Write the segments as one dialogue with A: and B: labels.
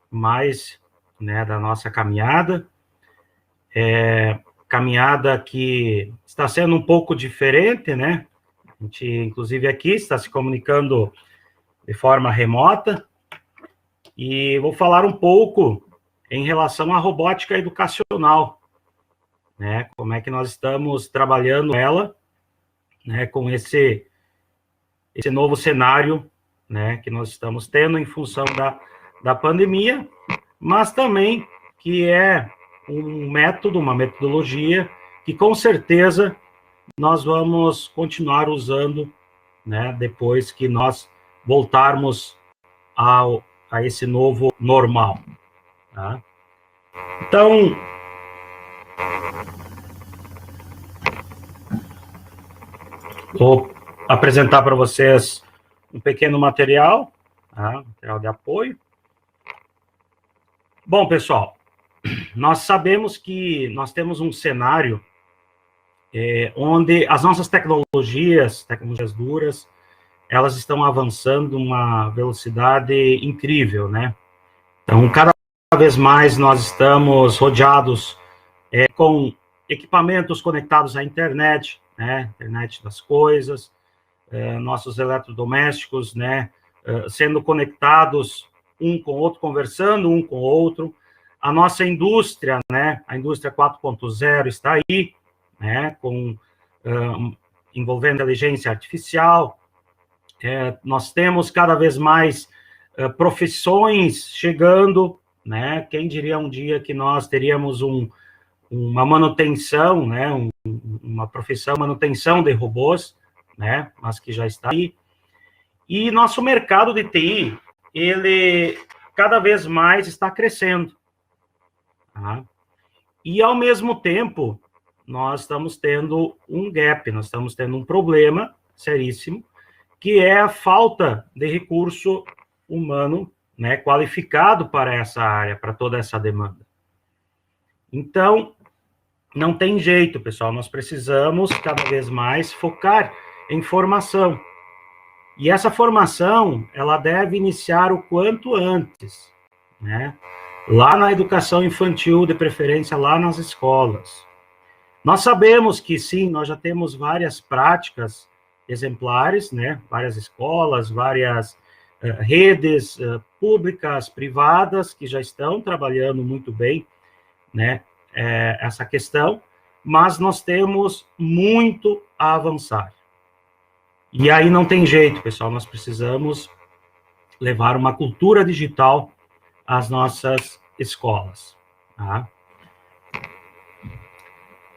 A: mais, né, da nossa caminhada. Caminhada que está sendo um pouco diferente, né? A gente, inclusive, aqui está se comunicando de forma remota. E vou falar um pouco em relação à robótica educacional, né? Como é que nós estamos trabalhando ela, né, com esse novo cenário, né, que nós estamos tendo em função da pandemia, mas também que é um método, uma metodologia que com certeza nós vamos continuar usando, né, depois que nós voltarmos a esse novo normal. Tá? Então, vou apresentar para vocês um pequeno material, tá? Material de apoio. Bom, pessoal, nós sabemos que nós temos um cenário onde as nossas tecnologias duras, elas estão avançando uma velocidade incrível, né? Então, cada vez mais nós estamos rodeados com equipamentos conectados à internet, né? Internet das coisas, nossos eletrodomésticos, né? Sendo conectados um com o outro, conversando um com o outro. A nossa indústria, né? A indústria 4.0 está aí, né? Envolvendo inteligência artificial. Nós temos cada vez mais profissões chegando, né? Quem diria um dia que nós teríamos uma manutenção, né? Uma profissão, manutenção de robôs, né? Mas que já está aí. E nosso mercado de TI, ele cada vez mais está crescendo. Tá? E, ao mesmo tempo, nós estamos tendo um gap, nós estamos tendo um problema seríssimo, que é a falta de recurso humano, né, qualificado para essa área, para toda essa demanda. Então, não tem jeito, pessoal, nós precisamos cada vez mais focar em formação. E essa formação, ela deve iniciar o quanto antes, né? Lá na educação infantil, de preferência lá nas escolas. Nós sabemos que, sim, nós já temos várias práticas exemplares, né? Várias escolas, várias redes públicas, privadas, que já estão trabalhando muito bem, né? Essa questão, mas nós temos muito a avançar. E aí não tem jeito, pessoal, nós precisamos levar uma cultura digital às nossas escolas. Tá?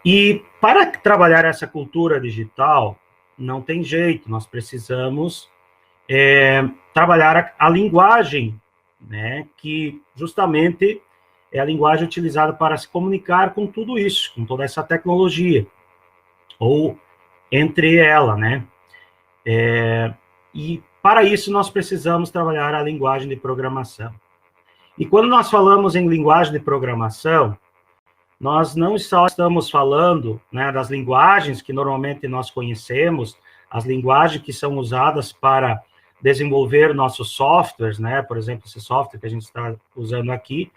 A: E para trabalhar essa cultura digital, não tem jeito, nós precisamos trabalhar a linguagem, né, que justamente é a linguagem utilizada para se comunicar com tudo isso, com toda essa tecnologia, ou entre ela, né? E para isso nós precisamos trabalhar a linguagem de programação. E quando nós falamos em linguagem de programação, nós não só estamos falando, né, das linguagens que normalmente nós conhecemos, as linguagens que são usadas para desenvolver nossos softwares, né? Por exemplo, esse software que a gente está usando aqui,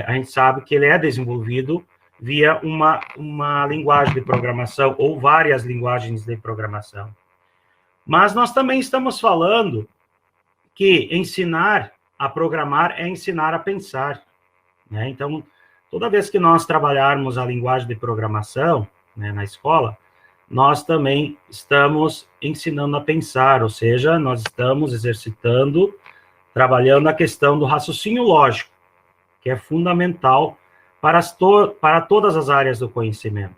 A: a gente sabe que ele é desenvolvido via uma linguagem de programação ou várias linguagens de programação. Mas nós também estamos falando que ensinar a programar é ensinar a pensar, né? Então, toda vez que nós trabalharmos a linguagem de programação, né, na escola, nós também estamos ensinando a pensar, ou seja, nós estamos exercitando, trabalhando a questão do raciocínio lógico, que é fundamental para todas as áreas do conhecimento,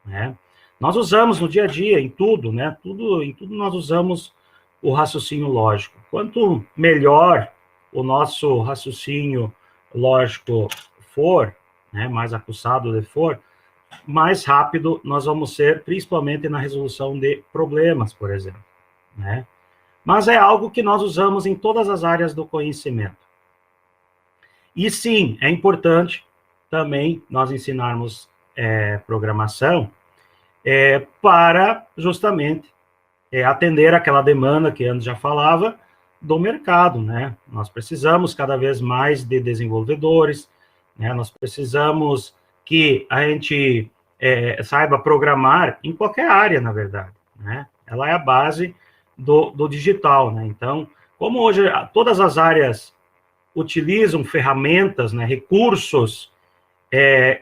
A: né? Nós usamos no dia a dia, em tudo, né? Em tudo nós usamos o raciocínio lógico. Quanto melhor o nosso raciocínio lógico for, né, mais aguçado for, mais rápido nós vamos ser, principalmente na resolução de problemas, por exemplo, né? Mas é algo que nós usamos em todas as áreas do conhecimento. E sim, é importante também nós ensinarmos programação para justamente atender aquela demanda que antes já falava, do mercado, né? Nós precisamos cada vez mais de desenvolvedores, né? Nós precisamos que a gente saiba programar em qualquer área, na verdade, né? Ela é a base do digital, né? Então, como hoje todas as áreas utilizam ferramentas, né, recursos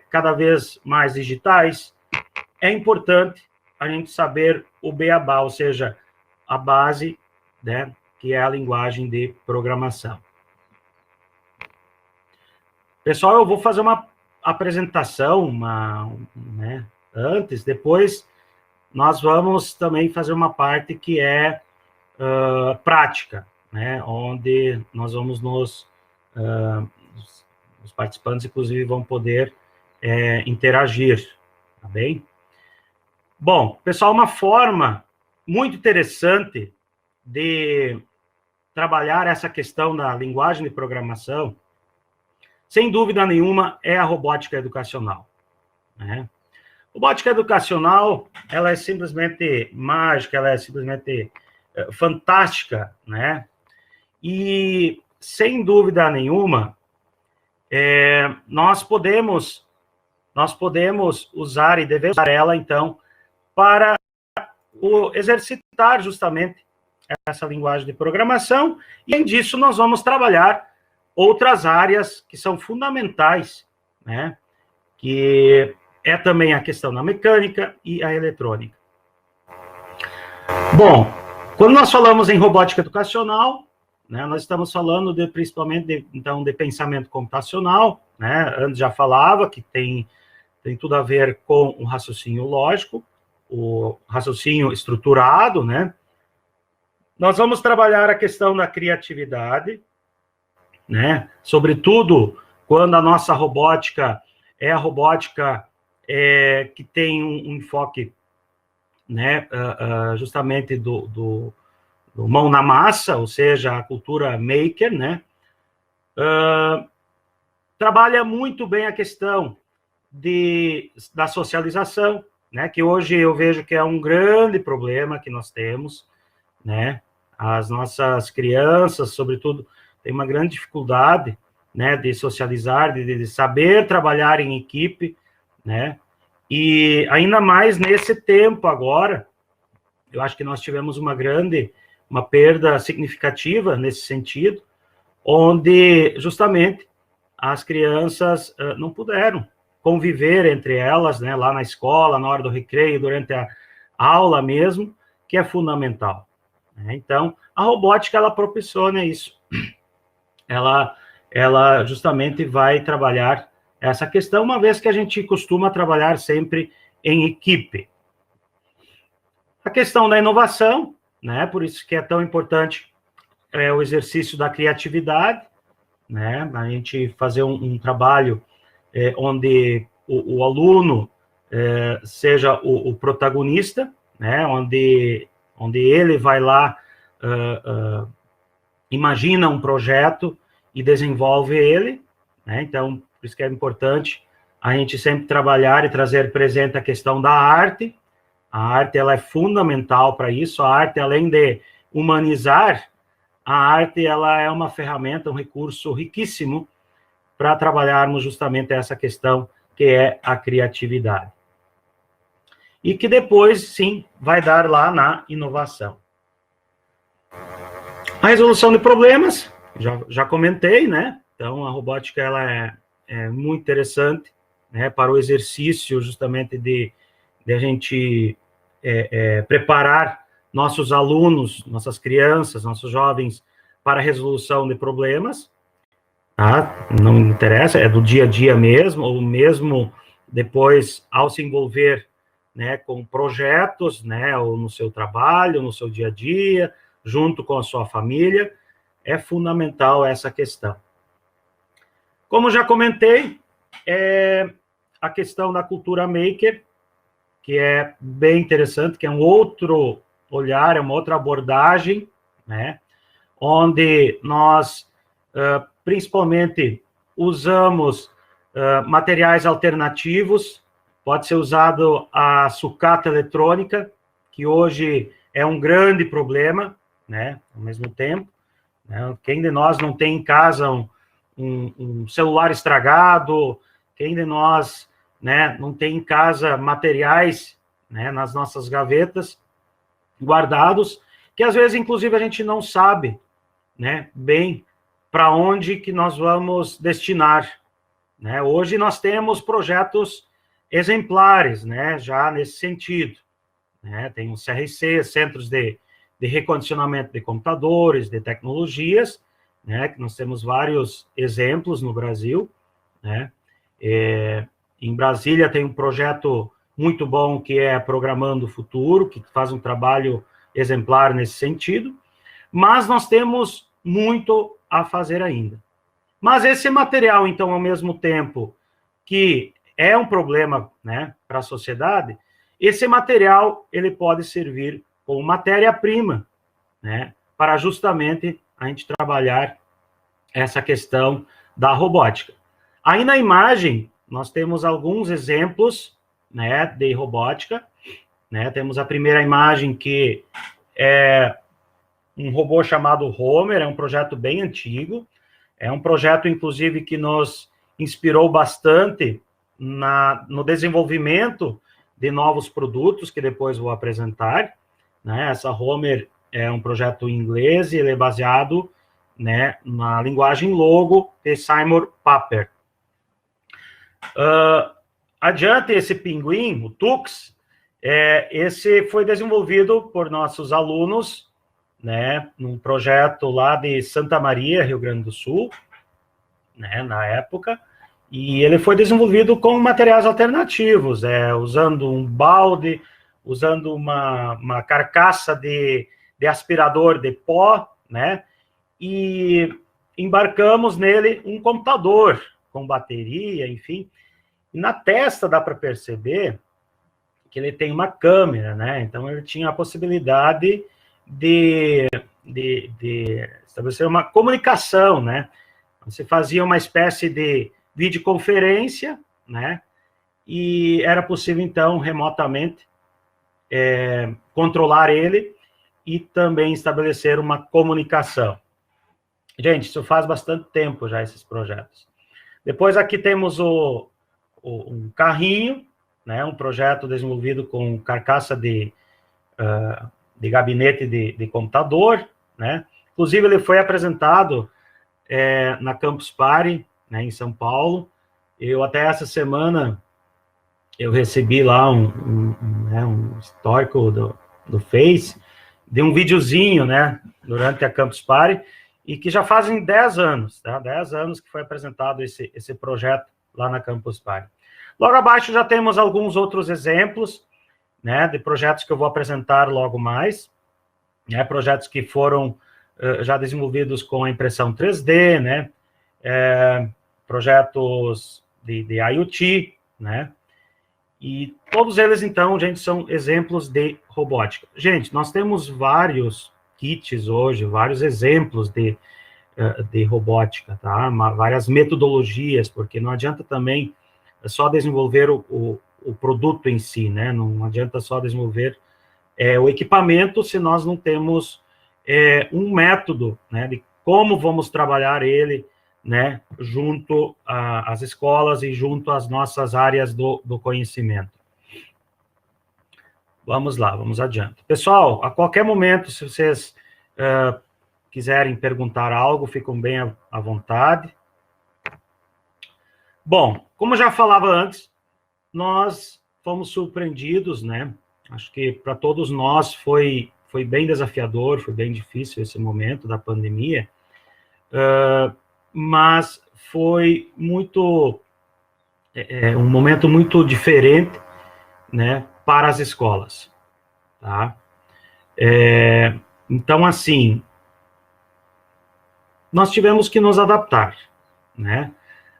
A: cada vez mais digitais, é importante a gente saber o beabá, ou seja, a base, né, que é a linguagem de programação. Pessoal, eu vou fazer uma apresentação, né, antes, depois nós vamos também fazer uma parte que é prática, né, onde nós vamos os participantes, inclusive, vão poder interagir, tá bem? Bom, pessoal, uma forma muito interessante de trabalhar essa questão da linguagem de programação, sem dúvida nenhuma, é a robótica educacional, né? Robótica educacional, ela é simplesmente mágica, ela é simplesmente fantástica, né? E, sem dúvida nenhuma, nós podemos usar e devemos usar ela, então, para exercitar justamente essa linguagem de programação, e, além disso, nós vamos trabalhar outras áreas que são fundamentais, né? Que é também a questão da mecânica e a eletrônica. Bom, quando nós falamos em robótica educacional, né, nós estamos falando principalmente de pensamento computacional, né? Antes já falava que tem tudo a ver com o raciocínio lógico, o raciocínio estruturado, né? Nós vamos trabalhar a questão da criatividade, né? Sobretudo quando a nossa robótica é a robótica que tem um enfoque, né, justamente do mão na massa, ou seja, a cultura maker, né? Trabalha muito bem a questão da socialização, né? Que hoje eu vejo que é um grande problema que nós temos, né? As nossas crianças, sobretudo, têm uma grande dificuldade, né, de socializar, de saber trabalhar em equipe, né? E ainda mais nesse tempo agora, eu acho que nós tivemos uma perda significativa nesse sentido, onde justamente as crianças não puderam conviver entre elas, né, lá na escola, na hora do recreio, durante a aula mesmo, que é fundamental, né? Então, a robótica, ela proporciona isso. Ela justamente vai trabalhar essa questão, uma vez que a gente costuma trabalhar sempre em equipe. A questão da inovação, né, por isso que é tão importante o exercício da criatividade, né, a gente fazer um trabalho onde o aluno seja o protagonista, né, onde ele vai lá, imagina um projeto e desenvolve ele, né? Então, por isso que é importante a gente sempre trabalhar e trazer presente a questão da arte. A arte, ela é fundamental para isso. A arte, além de humanizar, a arte, ela é uma ferramenta, um recurso riquíssimo para trabalharmos justamente essa questão que é a criatividade. E que depois, sim, vai dar lá na inovação. A resolução de problemas, já comentei, né? Então, a robótica, ela é muito interessante, né, para o exercício, justamente, de a gente preparar nossos alunos, nossas crianças, nossos jovens, para a resolução de problemas, tá? Não interessa, é do dia a dia mesmo, ou mesmo depois, ao se envolver, né, com projetos, né, ou no seu trabalho, no seu dia a dia, junto com a sua família, é fundamental essa questão. Como já comentei, a questão da cultura maker, que é bem interessante, que é um outro olhar, é uma outra abordagem, né, onde nós, principalmente, usamos materiais alternativos. Pode ser usado a sucata eletrônica, que hoje é um grande problema, né, ao mesmo tempo, né? Quem de nós não tem em casa um celular estragado? Quem de nós, né, não tem em casa materiais, né, nas nossas gavetas guardados, que às vezes, inclusive, a gente não sabe, né, bem para onde que nós vamos destinar, né? Hoje nós temos projetos exemplares, né, já nesse sentido, né? Tem os CRC, Centros de Recondicionamento de Computadores, de Tecnologias, né, que nós temos vários exemplos no Brasil, né? Em Brasília tem um projeto muito bom que é Programando o Futuro, que faz um trabalho exemplar nesse sentido, mas nós temos muito a fazer ainda. Mas esse material, então, ao mesmo tempo que é um problema, né, para a sociedade, esse material ele pode servir como matéria-prima, né, para justamente a gente trabalhar essa questão da robótica. Aí na imagem nós temos alguns exemplos, né, de robótica, né? Temos a primeira imagem que é um robô chamado Homer, é um projeto bem antigo, é um projeto, inclusive, que nos inspirou bastante no desenvolvimento de novos produtos, que depois vou apresentar, né? Essa Homer é um projeto em inglês e ele é baseado, né, na linguagem Logo de Simon Paper. Adiante, esse pinguim, o Tux, esse foi desenvolvido por nossos alunos, né, num projeto lá de Santa Maria, Rio Grande do Sul, né, na época, e ele foi desenvolvido com materiais alternativos, usando um balde, usando uma carcaça de aspirador de pó, né, e embarcamos nele um computador com bateria, enfim. E na testa dá para perceber que ele tem uma câmera, né? Então ele tinha a possibilidade de estabelecer uma comunicação, né? Você fazia uma espécie de videoconferência, né? E era possível, então, remotamente controlar ele e também estabelecer uma comunicação. Gente, isso faz bastante tempo já, esses projetos. Depois aqui temos um carrinho, né, um projeto desenvolvido com carcaça de gabinete de computador, né? Inclusive, ele foi apresentado na Campus Party, né, em São Paulo. Eu, até essa semana, eu recebi lá um histórico do Face, de um videozinho, né, durante a Campus Party, e que já fazem 10 anos, tá? 10 anos que foi apresentado esse projeto lá na Campus Party. Logo abaixo já temos alguns outros exemplos, né, de projetos que eu vou apresentar logo mais, né, projetos que foram já desenvolvidos com a impressão 3D, né, projetos de IoT, né, e todos eles, então, gente, são exemplos de robótica. Gente, nós temos vários kits hoje, vários exemplos de robótica, tá? Várias metodologias, porque não adianta também só desenvolver o produto em si, né? Não adianta só desenvolver o equipamento se nós não temos um método, né, de como vamos trabalhar ele, né, junto às escolas e junto às nossas áreas do conhecimento. Vamos lá, vamos adiante. Pessoal, a qualquer momento, se vocês quiserem perguntar algo, ficam bem à vontade. Bom, como eu já falava antes, nós fomos surpreendidos, né? Acho que para todos nós foi bem desafiador, foi bem difícil esse momento da pandemia, mas foi um momento muito diferente, né, para as escolas, tá? Então, assim, nós tivemos que nos adaptar, né?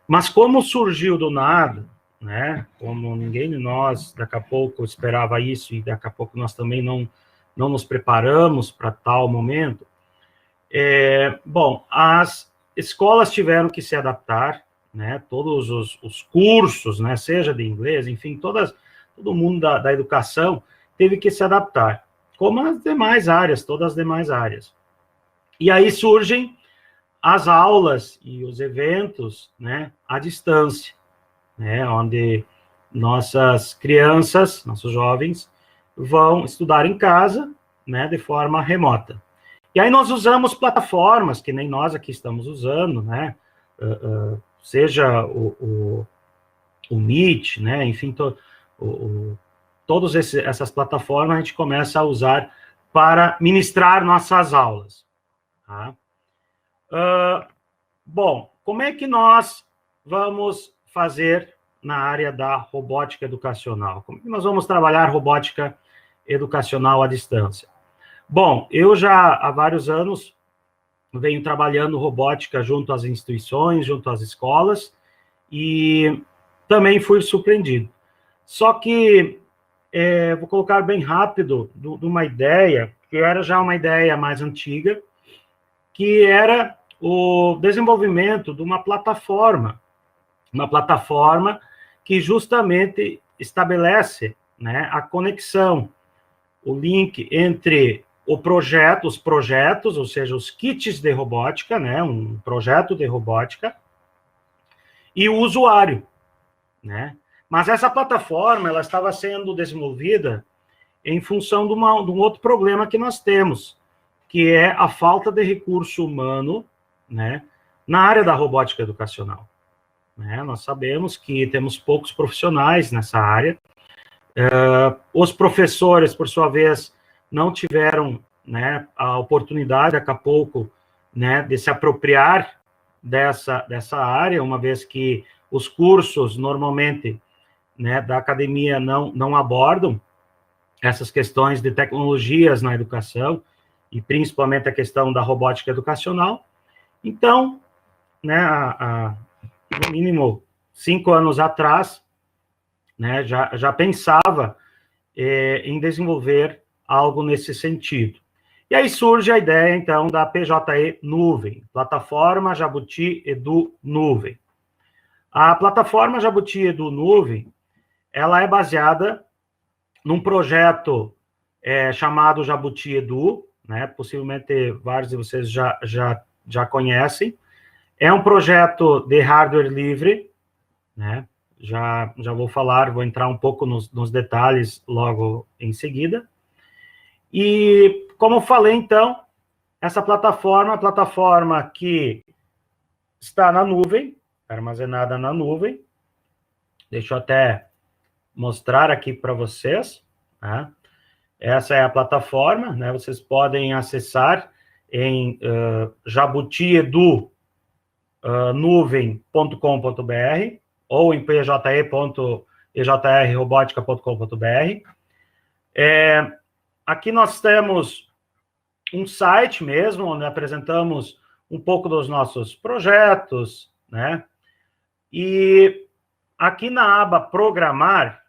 A: Mas como surgiu do nada, né? Como ninguém de nós, daqui a pouco, esperava isso, e daqui a pouco nós também não nos preparamos para tal momento, bom, as escolas tiveram que se adaptar, né? Todos os cursos, né? Seja de inglês, enfim, todo mundo da educação teve que se adaptar, como as demais áreas, todas as demais áreas. E aí surgem as aulas e os eventos, né, à distância, né, onde nossas crianças, nossos jovens, vão estudar em casa, né, de forma remota. E aí nós usamos plataformas, que nem nós aqui estamos usando, né, seja o Meet, né, enfim, todas essas plataformas a gente começa a usar para ministrar nossas aulas. Tá? Bom, como é que nós vamos fazer na área da robótica educacional? Como é que nós vamos trabalhar robótica educacional à distância? Bom, eu já há vários anos venho trabalhando robótica junto às instituições, junto às escolas, e também fui surpreendido. Só que, vou colocar bem rápido, de uma ideia, que era já uma ideia mais antiga, que era o desenvolvimento de uma plataforma que justamente estabelece, né, a conexão, o link entre os projetos, ou seja, os kits de robótica, né, um projeto de robótica, e o usuário, né? Mas essa plataforma, ela estava sendo desenvolvida em função de um outro problema que nós temos, que é a falta de recurso humano, né, na área da robótica educacional. Né? Nós sabemos que temos poucos profissionais nessa área. Os professores, por sua vez, não tiveram, né, a oportunidade, daqui a pouco, né, de se apropriar dessa área, uma vez que os cursos, normalmente, né, da academia não abordam essas questões de tecnologias na educação, e principalmente a questão da robótica educacional. Então, né, no mínimo 5 anos atrás, né, já pensava em desenvolver algo nesse sentido. E aí surge a ideia, então, da PJE Nuvem, Plataforma Jabuti Edu Nuvem. A plataforma Jabuti Edu Nuvem, ela é baseada num projeto chamado Jabuti Edu, né, possivelmente vários de vocês já conhecem. É um projeto de hardware livre, né, já vou entrar um pouco nos detalhes logo em seguida. E, como eu falei, então, essa plataforma é uma plataforma que está na nuvem, armazenada na nuvem. Deixa eu até mostrar aqui para vocês, né? Essa é a plataforma, né? Vocês podem acessar em jabutiedu.nuvem.com.br ou em pje.ejrrobotica.com.br. Aqui nós temos um site mesmo, onde apresentamos um pouco dos nossos projetos, né? E aqui na aba Programar,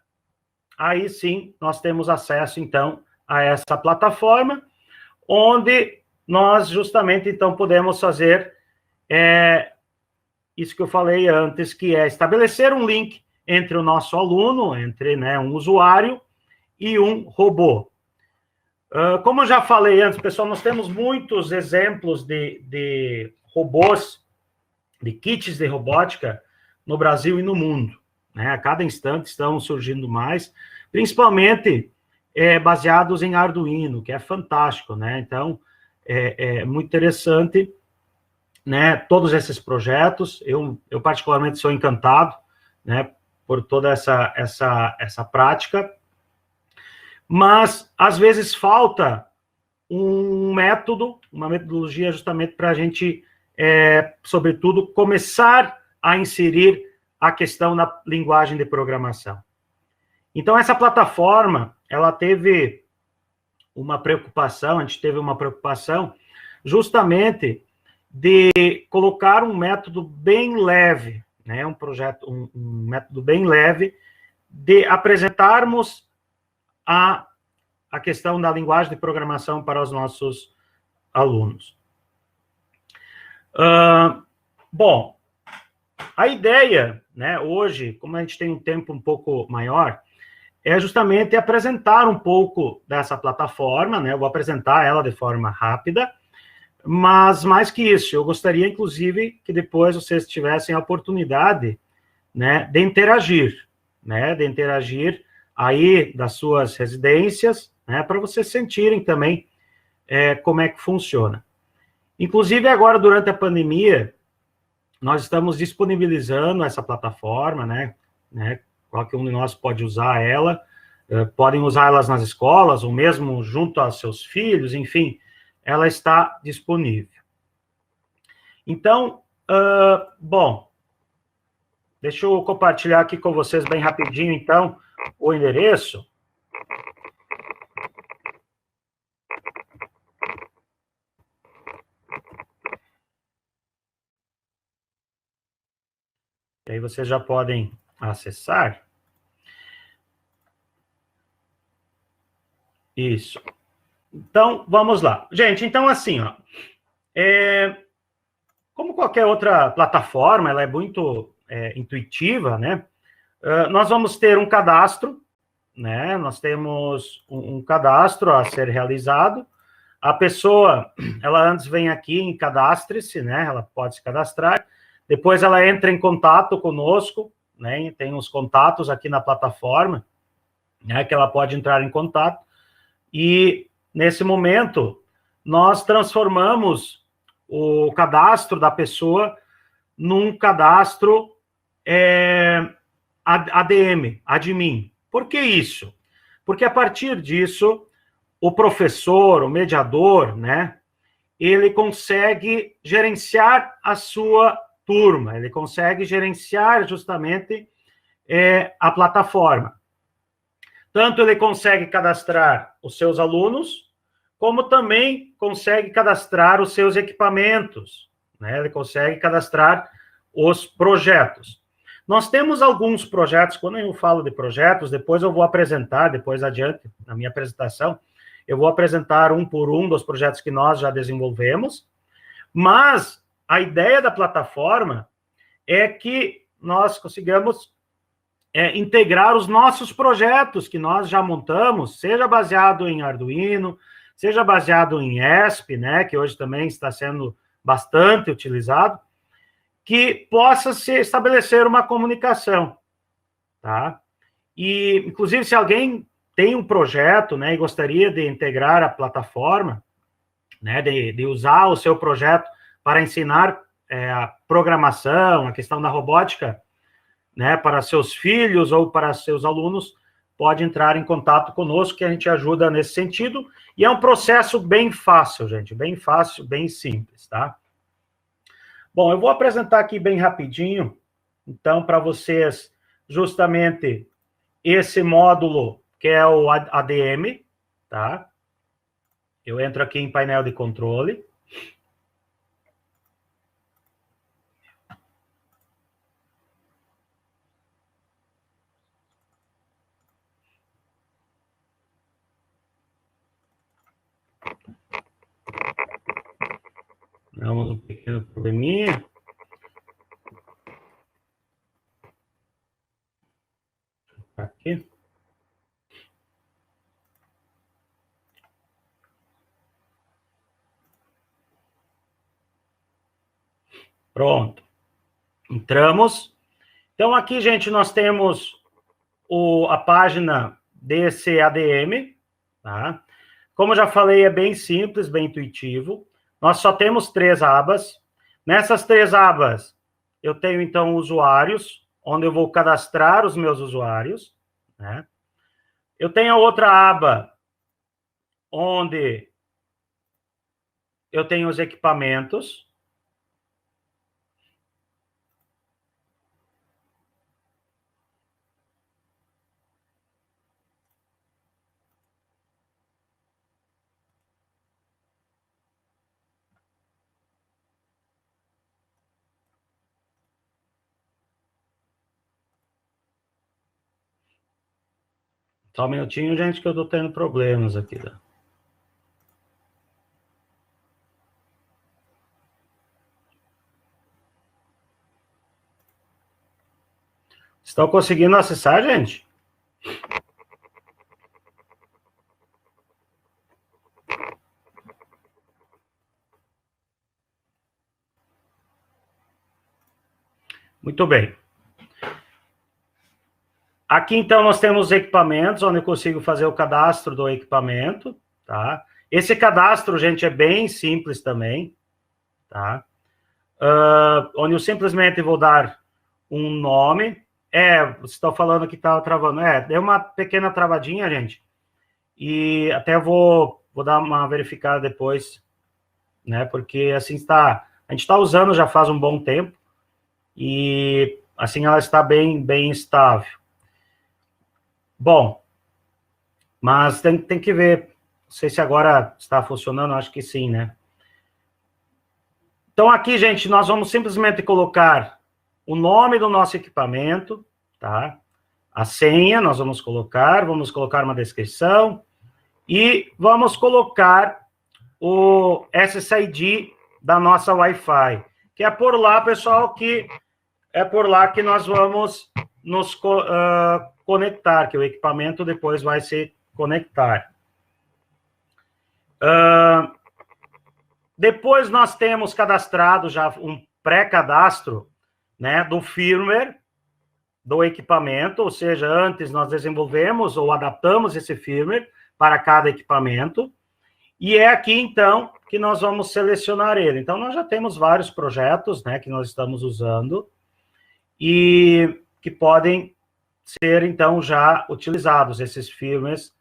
A: aí sim nós temos acesso, então, a essa plataforma, onde nós justamente, então, podemos fazer isso que eu falei antes, que é estabelecer um link entre o nosso aluno, entre, né, um usuário e um robô. Como eu já falei antes, pessoal, nós temos muitos exemplos de robôs, de kits de robótica no Brasil e no mundo. Né? A cada instante estão surgindo mais, principalmente baseados em Arduino, que é fantástico. Né? Então, é muito interessante, né, todos esses projetos. Eu particularmente sou encantado, né, por toda essa prática. Mas, às vezes, falta um método, uma metodologia justamente para a gente, sobretudo, começar a inserir a questão da linguagem de programação. Então, essa plataforma, ela teve uma preocupação, a gente teve uma preocupação justamente de colocar um método bem leve, né, um método bem leve de apresentarmos a questão da linguagem de programação para os nossos alunos. Bom, a ideia, né, hoje, como a gente tem um tempo um pouco maior, é justamente apresentar um pouco dessa plataforma, né, eu vou apresentar ela de forma rápida, Mas, mais que isso, eu gostaria, inclusive, que depois vocês tivessem a oportunidade, né, de interagir, aí das suas residências, né, para vocês sentirem também como é que funciona. Inclusive, agora, durante a pandemia, nós estamos disponibilizando essa plataforma, né, qualquer um de nós pode usar ela, podem usar elas nas escolas, ou mesmo junto aos seus filhos, enfim, ela está disponível. Então, bom, deixa eu compartilhar aqui com vocês bem rapidinho, então, o endereço. E aí vocês já podem acessar. Isso. Então, vamos lá. Gente, então assim, ó, como qualquer outra plataforma, ela é muito intuitiva, né? Nós vamos ter um cadastro, né? Nós temos um cadastro a ser realizado. A pessoa, ela antes vem aqui em cadastre-se, né? Ela pode se cadastrar. Depois ela entra em contato conosco, né? Tem os contatos aqui na plataforma, né? Que ela pode entrar em contato. E, nesse momento, nós transformamos o cadastro da pessoa num cadastro ADM, admin. Por que isso? Porque, a partir disso, o professor, o mediador, né, ele consegue gerenciar a sua turma, ele consegue gerenciar justamente a plataforma. Tanto ele consegue cadastrar os seus alunos, como também consegue cadastrar os seus equipamentos, né? Ele consegue cadastrar os projetos. Nós temos alguns projetos, quando eu falo de projetos, depois eu vou apresentar, depois adiante, na minha apresentação, eu vou apresentar um por um dos projetos que nós já desenvolvemos, mas a ideia da plataforma é que nós consigamos integrar os nossos projetos que nós já montamos, seja baseado em Arduino, seja baseado em ESP, né, que hoje também está sendo bastante utilizado, que possa se estabelecer uma comunicação, tá? E, inclusive, se alguém tem um projeto, né, e gostaria de integrar a plataforma, né, de usar o seu projeto para ensinar a programação, a questão da robótica, né, para seus filhos ou para seus alunos, pode entrar em contato conosco, que a gente ajuda nesse sentido, e é um processo bem fácil, gente, bem fácil, bem simples, tá? Bom, eu vou apresentar aqui bem rapidinho, então, para vocês, justamente, esse módulo, que é o ADM, tá? Eu entro aqui em painel de controle. Damos um pequeno probleminha. Aqui. Pronto. Entramos. Então, aqui, gente, nós temos a página desse ADM, tá? Como eu já falei, é bem simples, bem intuitivo. Nós só temos 3 abas. Nessas 3 abas, eu tenho, então, usuários, onde eu vou cadastrar os meus usuários, né? Eu tenho a outra aba, onde eu tenho os equipamentos. Só um minutinho, gente, que eu estou tendo problemas aqui, tá? Estão conseguindo acessar, gente? Muito bem. Aqui, então, nós temos os equipamentos, onde eu consigo fazer o cadastro do equipamento, tá? Esse cadastro, gente, é bem simples também, tá? Onde eu simplesmente vou dar um nome. Você está falando que está travando. Deu uma pequena travadinha, gente. E até vou dar uma verificada depois, né? Porque assim está... A gente está usando já faz um bom tempo. E assim ela está bem estável. Bom, mas tem que ver. Não sei se agora está funcionando, acho que sim, né? Então, aqui, gente, nós vamos simplesmente colocar o nome do nosso equipamento, tá? A senha, nós vamos colocar uma descrição e vamos colocar o SSID da nossa Wi-Fi, que é por lá, pessoal, que nós vamos nos conectar, que o equipamento depois vai se conectar. Depois nós temos cadastrado já um pré-cadastro, né, do firmware do equipamento, ou seja, antes nós desenvolvemos ou adaptamos esse firmware para cada equipamento, e é aqui, então, que nós vamos selecionar ele. Então, nós já temos vários projetos, né, que nós estamos usando, e que podem ser, então, já utilizados, esses firmwares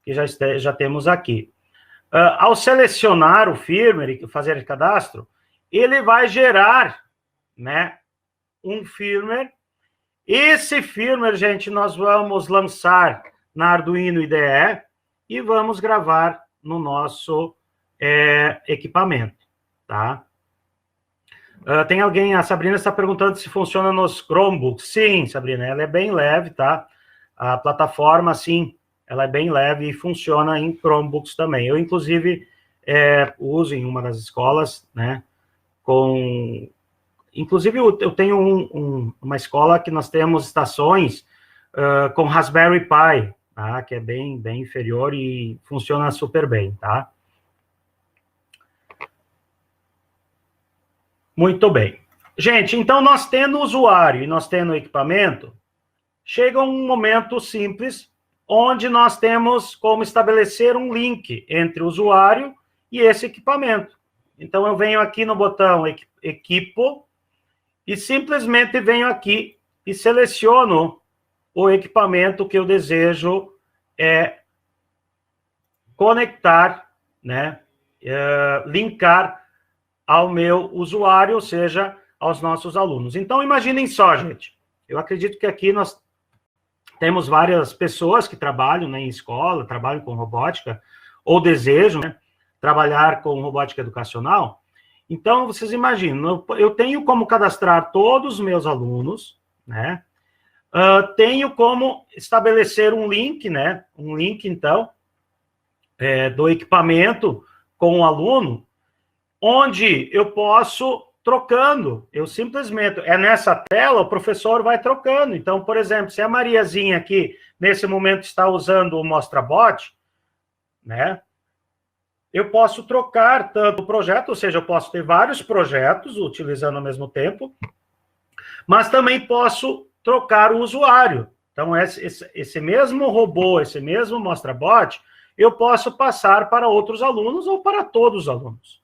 A: que já temos aqui. Ao selecionar o firmware e fazer o cadastro, ele vai gerar, né, um firmware. Esse firmware, gente, nós vamos lançar na Arduino IDE e vamos gravar no nosso equipamento, tá? Tem alguém, a Sabrina está perguntando se funciona nos Chromebooks. Sim, Sabrina, ela é bem leve, tá? A plataforma, sim, ela é bem leve e funciona em Chromebooks também. Eu, inclusive, uso em uma das escolas, né? Inclusive, eu tenho uma escola que nós temos estações com Raspberry Pi, tá? Que é bem inferior e funciona super bem, tá? Muito bem. Gente, então, nós tendo o usuário e nós tendo o equipamento, chega um momento simples onde nós temos como estabelecer um link entre o usuário e esse equipamento. Então, eu venho aqui no botão Equipo e simplesmente venho aqui e seleciono o equipamento que eu desejo conectar, né, linkar ao meu usuário, ou seja, aos nossos alunos. Então, imaginem só, gente. Eu acredito que aqui nós temos várias pessoas que trabalham, né, em escola, trabalham com robótica, ou desejam, né, trabalhar com robótica educacional. Então, vocês imaginam, eu tenho como cadastrar todos os meus alunos, né? Tenho como estabelecer um link, né? Um link, então, do equipamento com o aluno, onde eu posso trocando, eu simplesmente, nessa tela, o professor vai trocando. Então, por exemplo, se a Mariazinha aqui, nesse momento, está usando o MostraBot, né, eu posso trocar tanto o projeto, ou seja, eu posso ter vários projetos utilizando ao mesmo tempo, mas também posso trocar o usuário. Então, esse mesmo robô, esse mesmo MostraBot, eu posso passar para outros alunos ou para todos os alunos.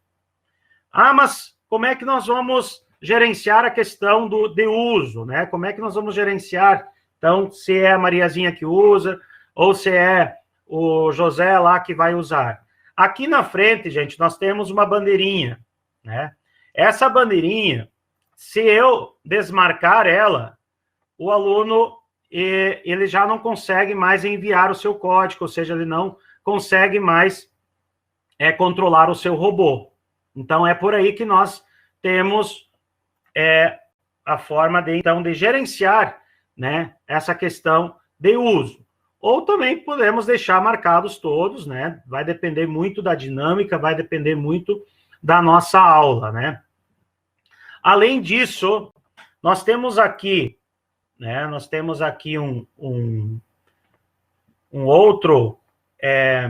A: Mas como é que nós vamos gerenciar a questão de uso, né? Como é que nós vamos gerenciar, então, se é a Mariazinha que usa, ou se é o José lá que vai usar. Aqui na frente, gente, nós temos uma bandeirinha, né? Essa bandeirinha, se eu desmarcar ela, o aluno, ele já não consegue mais enviar o seu código, ou seja, ele não consegue mais controlar o seu robô. Então, é por aí que nós temos a forma de gerenciar, né, essa questão de uso. Ou também podemos deixar marcados todos, né? Vai depender muito da dinâmica, vai depender muito da nossa aula, né? Além disso, nós temos aqui, né? Nós temos aqui um outro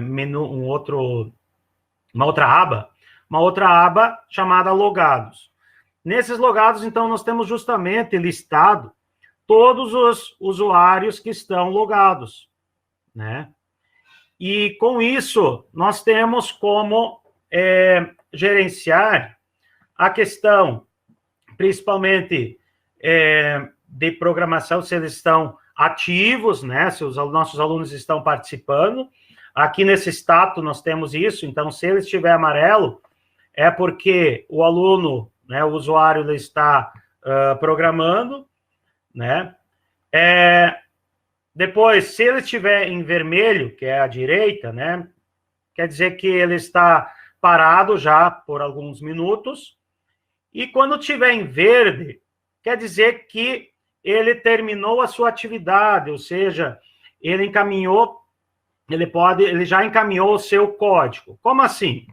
A: menu, uma outra aba chamada Logados. Nesses logados, então, nós temos justamente listado todos os usuários que estão logados, né? E com isso, nós temos como gerenciar a questão, principalmente de programação, se eles estão ativos, né? Se os nossos alunos estão participando. Aqui nesse status nós temos isso, então se ele estiver amarelo, é porque o aluno, né, o usuário, ele está programando, né? Depois, se ele estiver em vermelho, que é a direita, né, quer dizer que ele está parado já por alguns minutos, e quando estiver em verde, quer dizer que ele terminou a sua atividade, ou seja, ele encaminhou, ele já encaminhou o seu código. Como assim?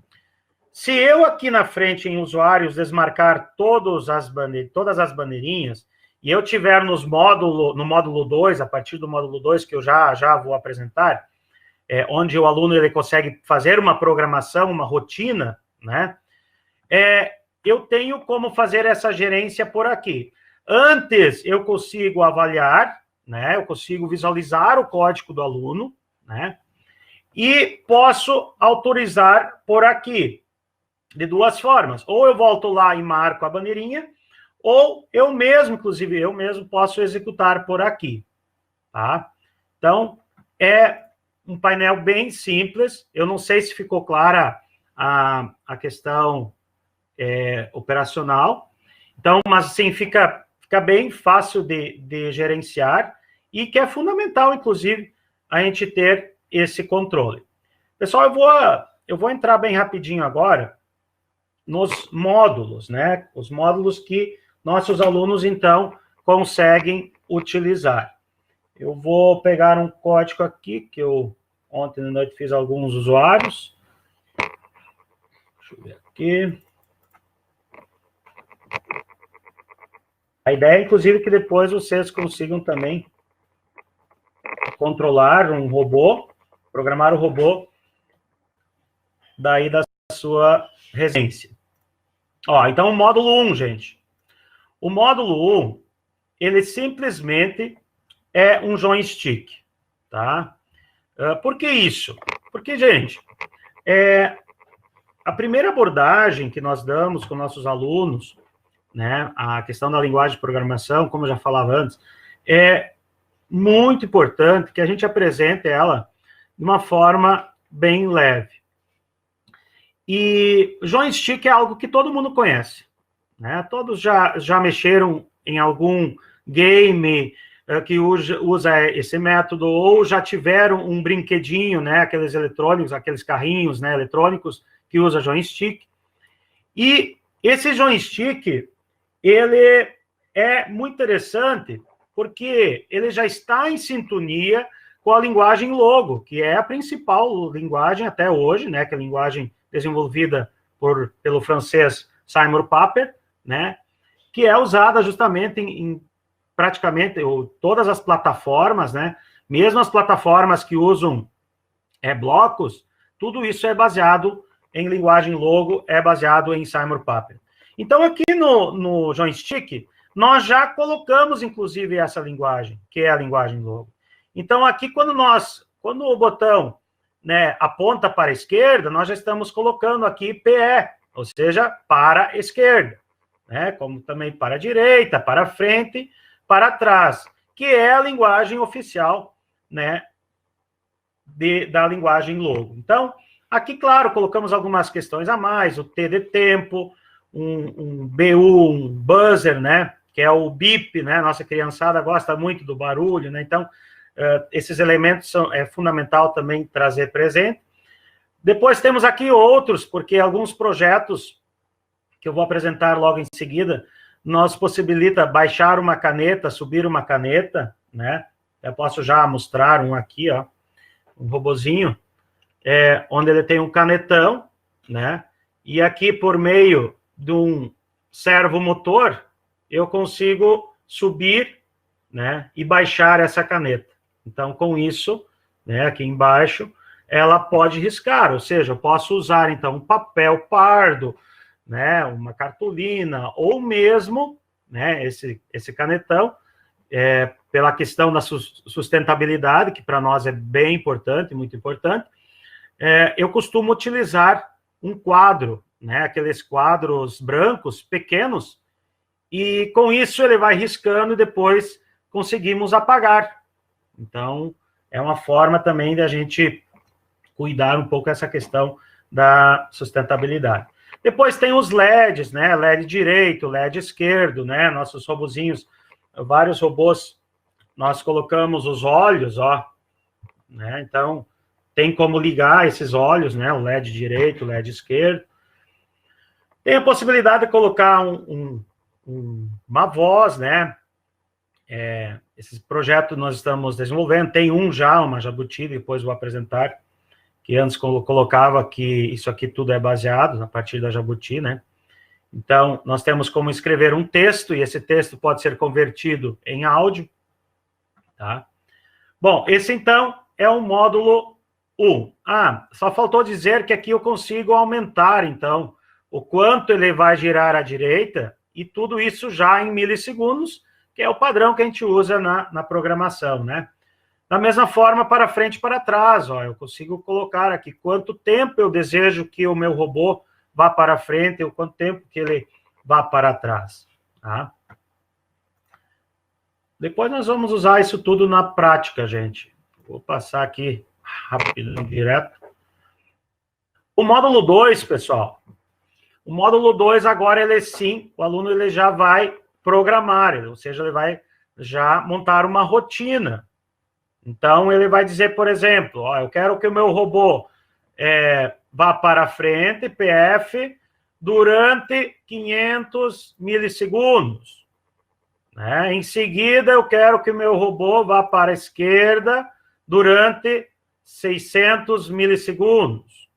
A: Se eu aqui na frente, em usuários, desmarcar todas as bandeirinhas, e eu tiver no módulo 2, a partir do módulo 2, que eu já vou apresentar, onde o aluno ele consegue fazer uma programação, uma rotina, né? Eu tenho como fazer essa gerência por aqui. Antes, eu consigo avaliar, né? Eu consigo visualizar o código do aluno, né? E posso autorizar por aqui, de duas formas. Ou eu volto lá e marco a bandeirinha, ou eu mesmo, inclusive eu mesmo, posso executar por aqui, tá? Então, é um painel bem simples. Eu não sei se ficou clara a questão operacional. Então, mas assim, fica bem fácil de gerenciar e que é fundamental, inclusive, a gente ter esse controle. Pessoal, eu vou entrar bem rapidinho agora nos módulos, né? Os módulos que nossos alunos, então, conseguem utilizar. Eu vou pegar um código aqui, que eu ontem à noite fiz alguns usuários. Deixa eu ver aqui. A ideia, inclusive, é que depois vocês consigam também controlar um robô, programar o robô daí da sua residência. Ó, então, o módulo 1, gente. O módulo 1, ele simplesmente é um joystick, tá? Por que isso? Porque, gente, a primeira abordagem que nós damos com nossos alunos, né, a questão da linguagem de programação, como eu já falava antes, é muito importante que a gente apresente ela de uma forma bem leve. E joystick é algo que todo mundo conhece, né? Todos já mexeram em algum game que usa esse método, ou já tiveram um brinquedinho, né? Aqueles eletrônicos, aqueles carrinhos, né, eletrônicos que usa joystick. E esse joystick, ele é muito interessante porque ele já está em sintonia com a linguagem Logo, que é a principal linguagem até hoje, né? Que é a linguagem desenvolvida pelo francês Simon Paper, né, que é usada justamente em praticamente todas as plataformas, né, mesmo as plataformas que usam blocos, tudo isso é baseado em linguagem Logo, é baseado em Simon Paper. Então, aqui no joystick, nós já colocamos, inclusive, essa linguagem, que é a linguagem Logo. Então, aqui, quando o botão, né, aponta para a esquerda, nós já estamos colocando aqui PE, ou seja, para a esquerda, né, como também para a direita, para a frente, para trás, que é a linguagem oficial, né, da linguagem Logo. Então, aqui, claro, colocamos algumas questões a mais, o T de tempo, um BU, um buzzer, né, que é o bip, né, nossa criançada gosta muito do barulho, né, então, esses elementos é fundamental também trazer presente. Depois temos aqui outros, porque alguns projetos que eu vou apresentar logo em seguida, nos possibilita baixar uma caneta, subir uma caneta, né? Eu posso já mostrar um aqui, ó, um robozinho, onde ele tem um canetão, né? E aqui, por meio de um servomotor, eu consigo subir, né, e baixar essa caneta. Então, com isso, né, aqui embaixo, ela pode riscar, ou seja, eu posso usar, então, um papel pardo, né, uma cartolina, ou mesmo, né, esse canetão, pela questão da sustentabilidade, que para nós é bem importante, muito importante, eu costumo utilizar um quadro, né, aqueles quadros brancos, pequenos, e com isso ele vai riscando e depois conseguimos apagar. Então, é uma forma também de a gente cuidar um pouco essa questão da sustentabilidade. Depois tem os LEDs, né? LED direito, LED esquerdo, né? Nossos robozinhos, vários robôs, nós colocamos os olhos, ó, né? Então, tem como ligar esses olhos, né? O LED direito, o LED esquerdo. Tem a possibilidade de colocar uma voz, né? Esse projeto nós estamos desenvolvendo, tem uma Jabuti, depois vou apresentar, que antes colocava que isso aqui tudo é baseado a partir da Jabuti, né? Então, nós temos como escrever um texto, e esse texto pode ser convertido em áudio, tá? Bom, esse, então, é o módulo 1. Só faltou dizer que aqui eu consigo aumentar, então, o quanto ele vai girar à direita, e tudo isso já em milissegundos, que é o padrão que a gente usa na programação, né? Da mesma forma, para frente e para trás, ó, eu consigo colocar aqui quanto tempo eu desejo que o meu robô vá para frente ou quanto tempo que ele vá para trás, tá? Depois nós vamos usar isso tudo na prática, gente. Vou passar aqui rápido, direto. O módulo 2, pessoal. O módulo 2 agora, ele sim, o aluno ele já vai programar, ou seja, ele vai já montar uma rotina. Então, ele vai dizer, por exemplo, ó, eu quero que o meu robô vá para frente, PF, durante 500 milissegundos. Né? Em seguida, eu quero que o meu robô vá para a esquerda durante 600 milissegundos.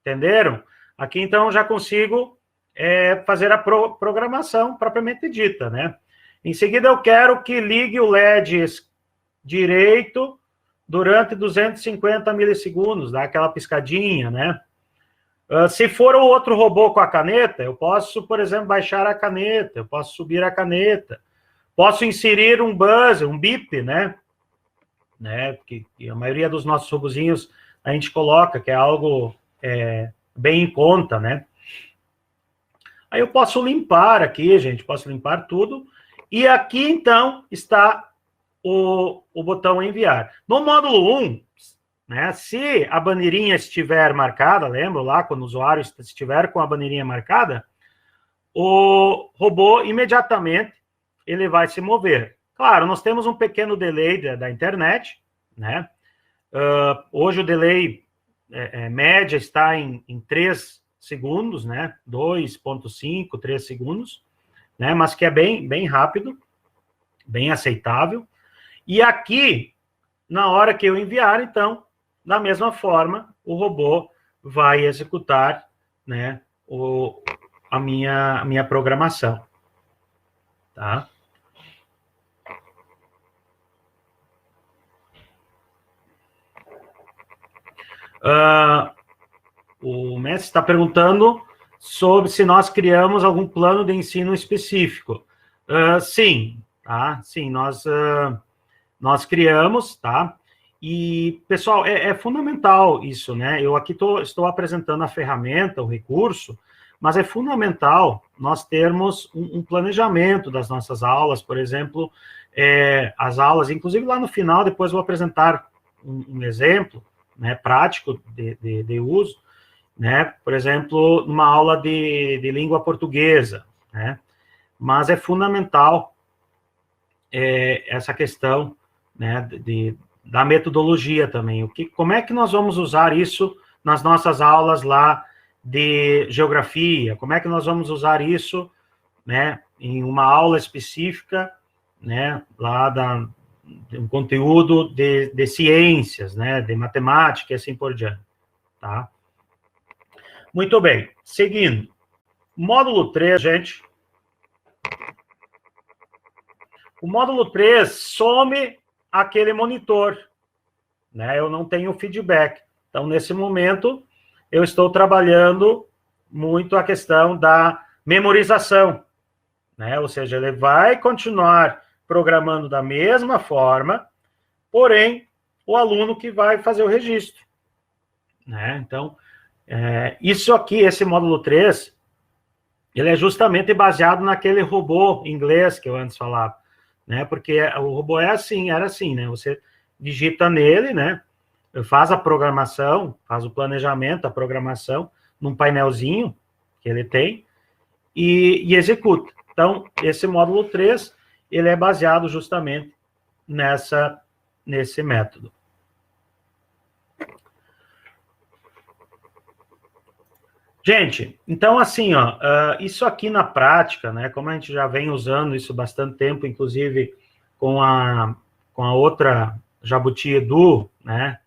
A: Entenderam? Aqui, então, já consigo fazer a programação propriamente dita, né? Em seguida, eu quero que ligue o LED direito durante 250 milissegundos, dá aquela piscadinha, né? Se for o outro robô com a caneta, eu posso, por exemplo, baixar a caneta, eu posso subir a caneta, posso inserir um buzzer, um bip, né? Porque a maioria dos nossos robozinhos a gente coloca, que é algo bem em conta, né? Aí eu posso limpar aqui, gente, posso limpar tudo, e aqui, então, está o botão enviar. No módulo 1, né, se a bandeirinha estiver marcada, lembra lá, quando o usuário estiver com a bandeirinha marcada, o robô, imediatamente, ele vai se mover. Claro, nós temos um pequeno delay da internet, né? Hoje o delay média está em 3 segundos, né? 2,5, 3 segundos, né? Mas que é bem rápido, bem aceitável. E aqui, na hora que eu enviar, então, da mesma forma, o robô vai executar, né, a minha programação. Tá? O mestre está perguntando sobre se nós criamos algum plano de ensino específico. Sim, tá? Sim, nós criamos, tá? E, pessoal, é fundamental isso, né? Eu aqui estou apresentando a ferramenta, o recurso, mas é fundamental nós termos um planejamento das nossas aulas, por exemplo, as aulas, inclusive lá no final, depois vou apresentar um exemplo, né, prático de uso, né? Por exemplo, numa aula de língua portuguesa, né? Mas é fundamental essa questão, né, da metodologia também. Como é que nós vamos usar isso nas nossas aulas lá de geografia? Como é que nós vamos usar isso, né, em uma aula específica, né, lá de um conteúdo de ciências, né, de matemática e assim por diante, tá? Muito bem, seguindo. Módulo 3, gente. O módulo 3 some aquele monitor, né? Eu não tenho feedback. Então, nesse momento, eu estou trabalhando, muito a questão da memorização, né? Ou seja, ele vai continuar programando da mesma forma, porém, o aluno que vai fazer o registro, né? Então, isso aqui, esse módulo 3, ele é justamente baseado naquele robô inglês que eu antes falava, né? Porque o robô era assim, né? Você digita nele, né? Faz a programação, faz o planejamento, a programação, num painelzinho que ele tem, e executa. Então, esse módulo 3, ele é baseado justamente nesse método. Gente, então assim, ó, isso aqui na prática, né, como a gente já vem usando isso bastante tempo, inclusive com a outra Jabuti Edu, né,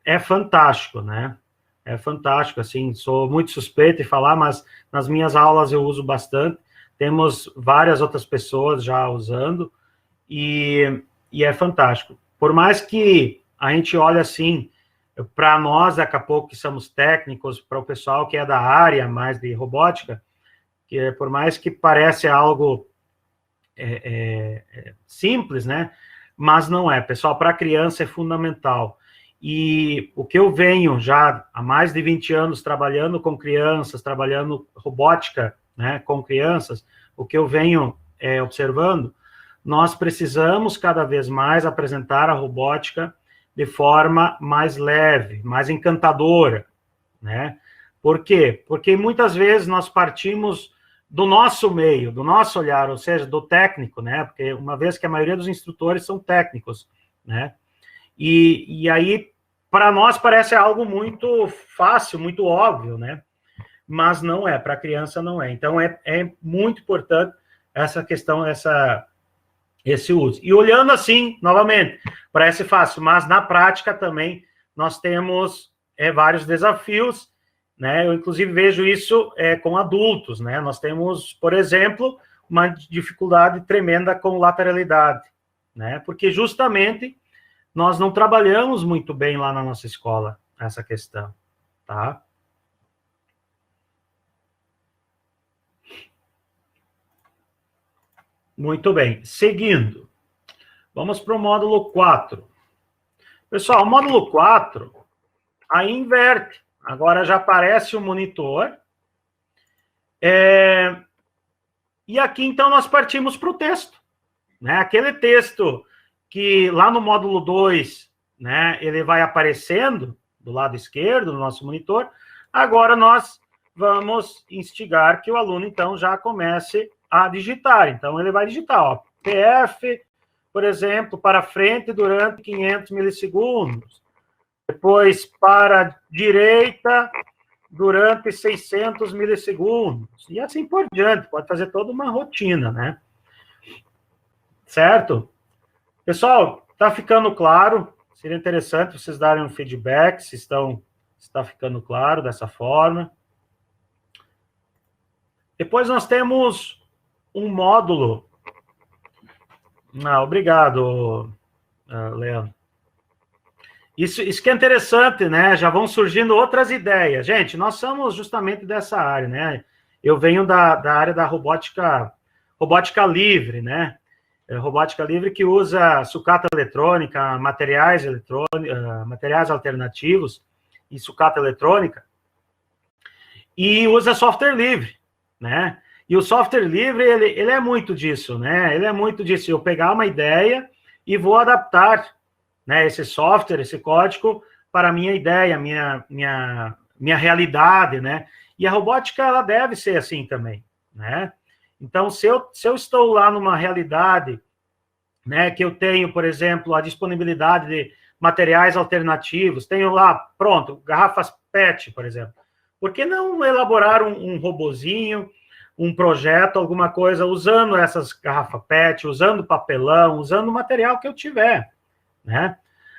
A: é fantástico, né, é fantástico, assim, sou muito suspeito em falar, mas nas minhas aulas eu uso bastante, temos várias outras pessoas já usando, e é fantástico. Por mais que a gente olhe assim, para nós, daqui a pouco, que somos técnicos, para o pessoal que é da área mais de robótica, que por mais que pareça algo simples, né? Mas não é. Pessoal, para a criança é fundamental. E o que eu venho já há mais de 20 anos trabalhando com crianças, trabalhando robótica, né, com crianças, o que eu venho observando, nós precisamos cada vez mais apresentar a robótica de forma mais leve, mais encantadora, né? Por quê? Porque muitas vezes nós partimos do nosso meio, do nosso olhar, ou seja, do técnico, né? Porque uma vez que a maioria dos instrutores são técnicos, né? E aí, para nós parece algo muito fácil, muito óbvio, né? Mas não é, para a criança não é. Então, é muito importante essa questão, esse uso. E olhando assim, novamente, parece fácil, mas na prática também nós temos vários desafios, né? Eu, inclusive, vejo isso com adultos, né? Nós temos, por exemplo, uma dificuldade tremenda com lateralidade, né? Porque justamente nós não trabalhamos muito bem lá na nossa escola essa questão, tá? Muito bem. Seguindo. Vamos para o módulo 4. Pessoal, o módulo 4, aí inverte. Agora já aparece o monitor. E aqui, então, nós partimos para o texto, né? Aquele texto que lá no módulo 2, né, ele vai aparecendo do lado esquerdo do nosso monitor. Agora nós vamos instigar que o aluno, então, já comece a digitar. Então, ele vai digitar, ó, PF, por exemplo, para frente durante 500 milissegundos. Depois, para a direita durante 600 milissegundos. E assim por diante. Pode fazer toda uma rotina, né? Certo? Pessoal, está ficando claro? Seria interessante vocês darem um feedback se está ficando claro dessa forma. Depois nós temos um módulo. Obrigado, Leandro. Isso que é interessante, né? Já vão surgindo outras ideias. Gente, nós somos justamente dessa área, né? Eu venho da área da robótica livre, né? Robótica livre que usa sucata eletrônica, materiais alternativos e sucata eletrônica, e usa software livre, né? E o software livre, ele é muito disso, né? Ele é muito disso, eu pegar uma ideia e vou adaptar, né, esse software, esse código, para a minha ideia, minha realidade, né? E a robótica, ela deve ser assim também, né? Então, se eu estou lá numa realidade, né, que eu tenho, por exemplo, a disponibilidade de materiais alternativos, tenho lá, pronto, garrafas PET, por exemplo, por que não elaborar um robozinho, um projeto, alguma coisa, usando essas garrafas PET, usando papelão, usando o material que eu tiver, né?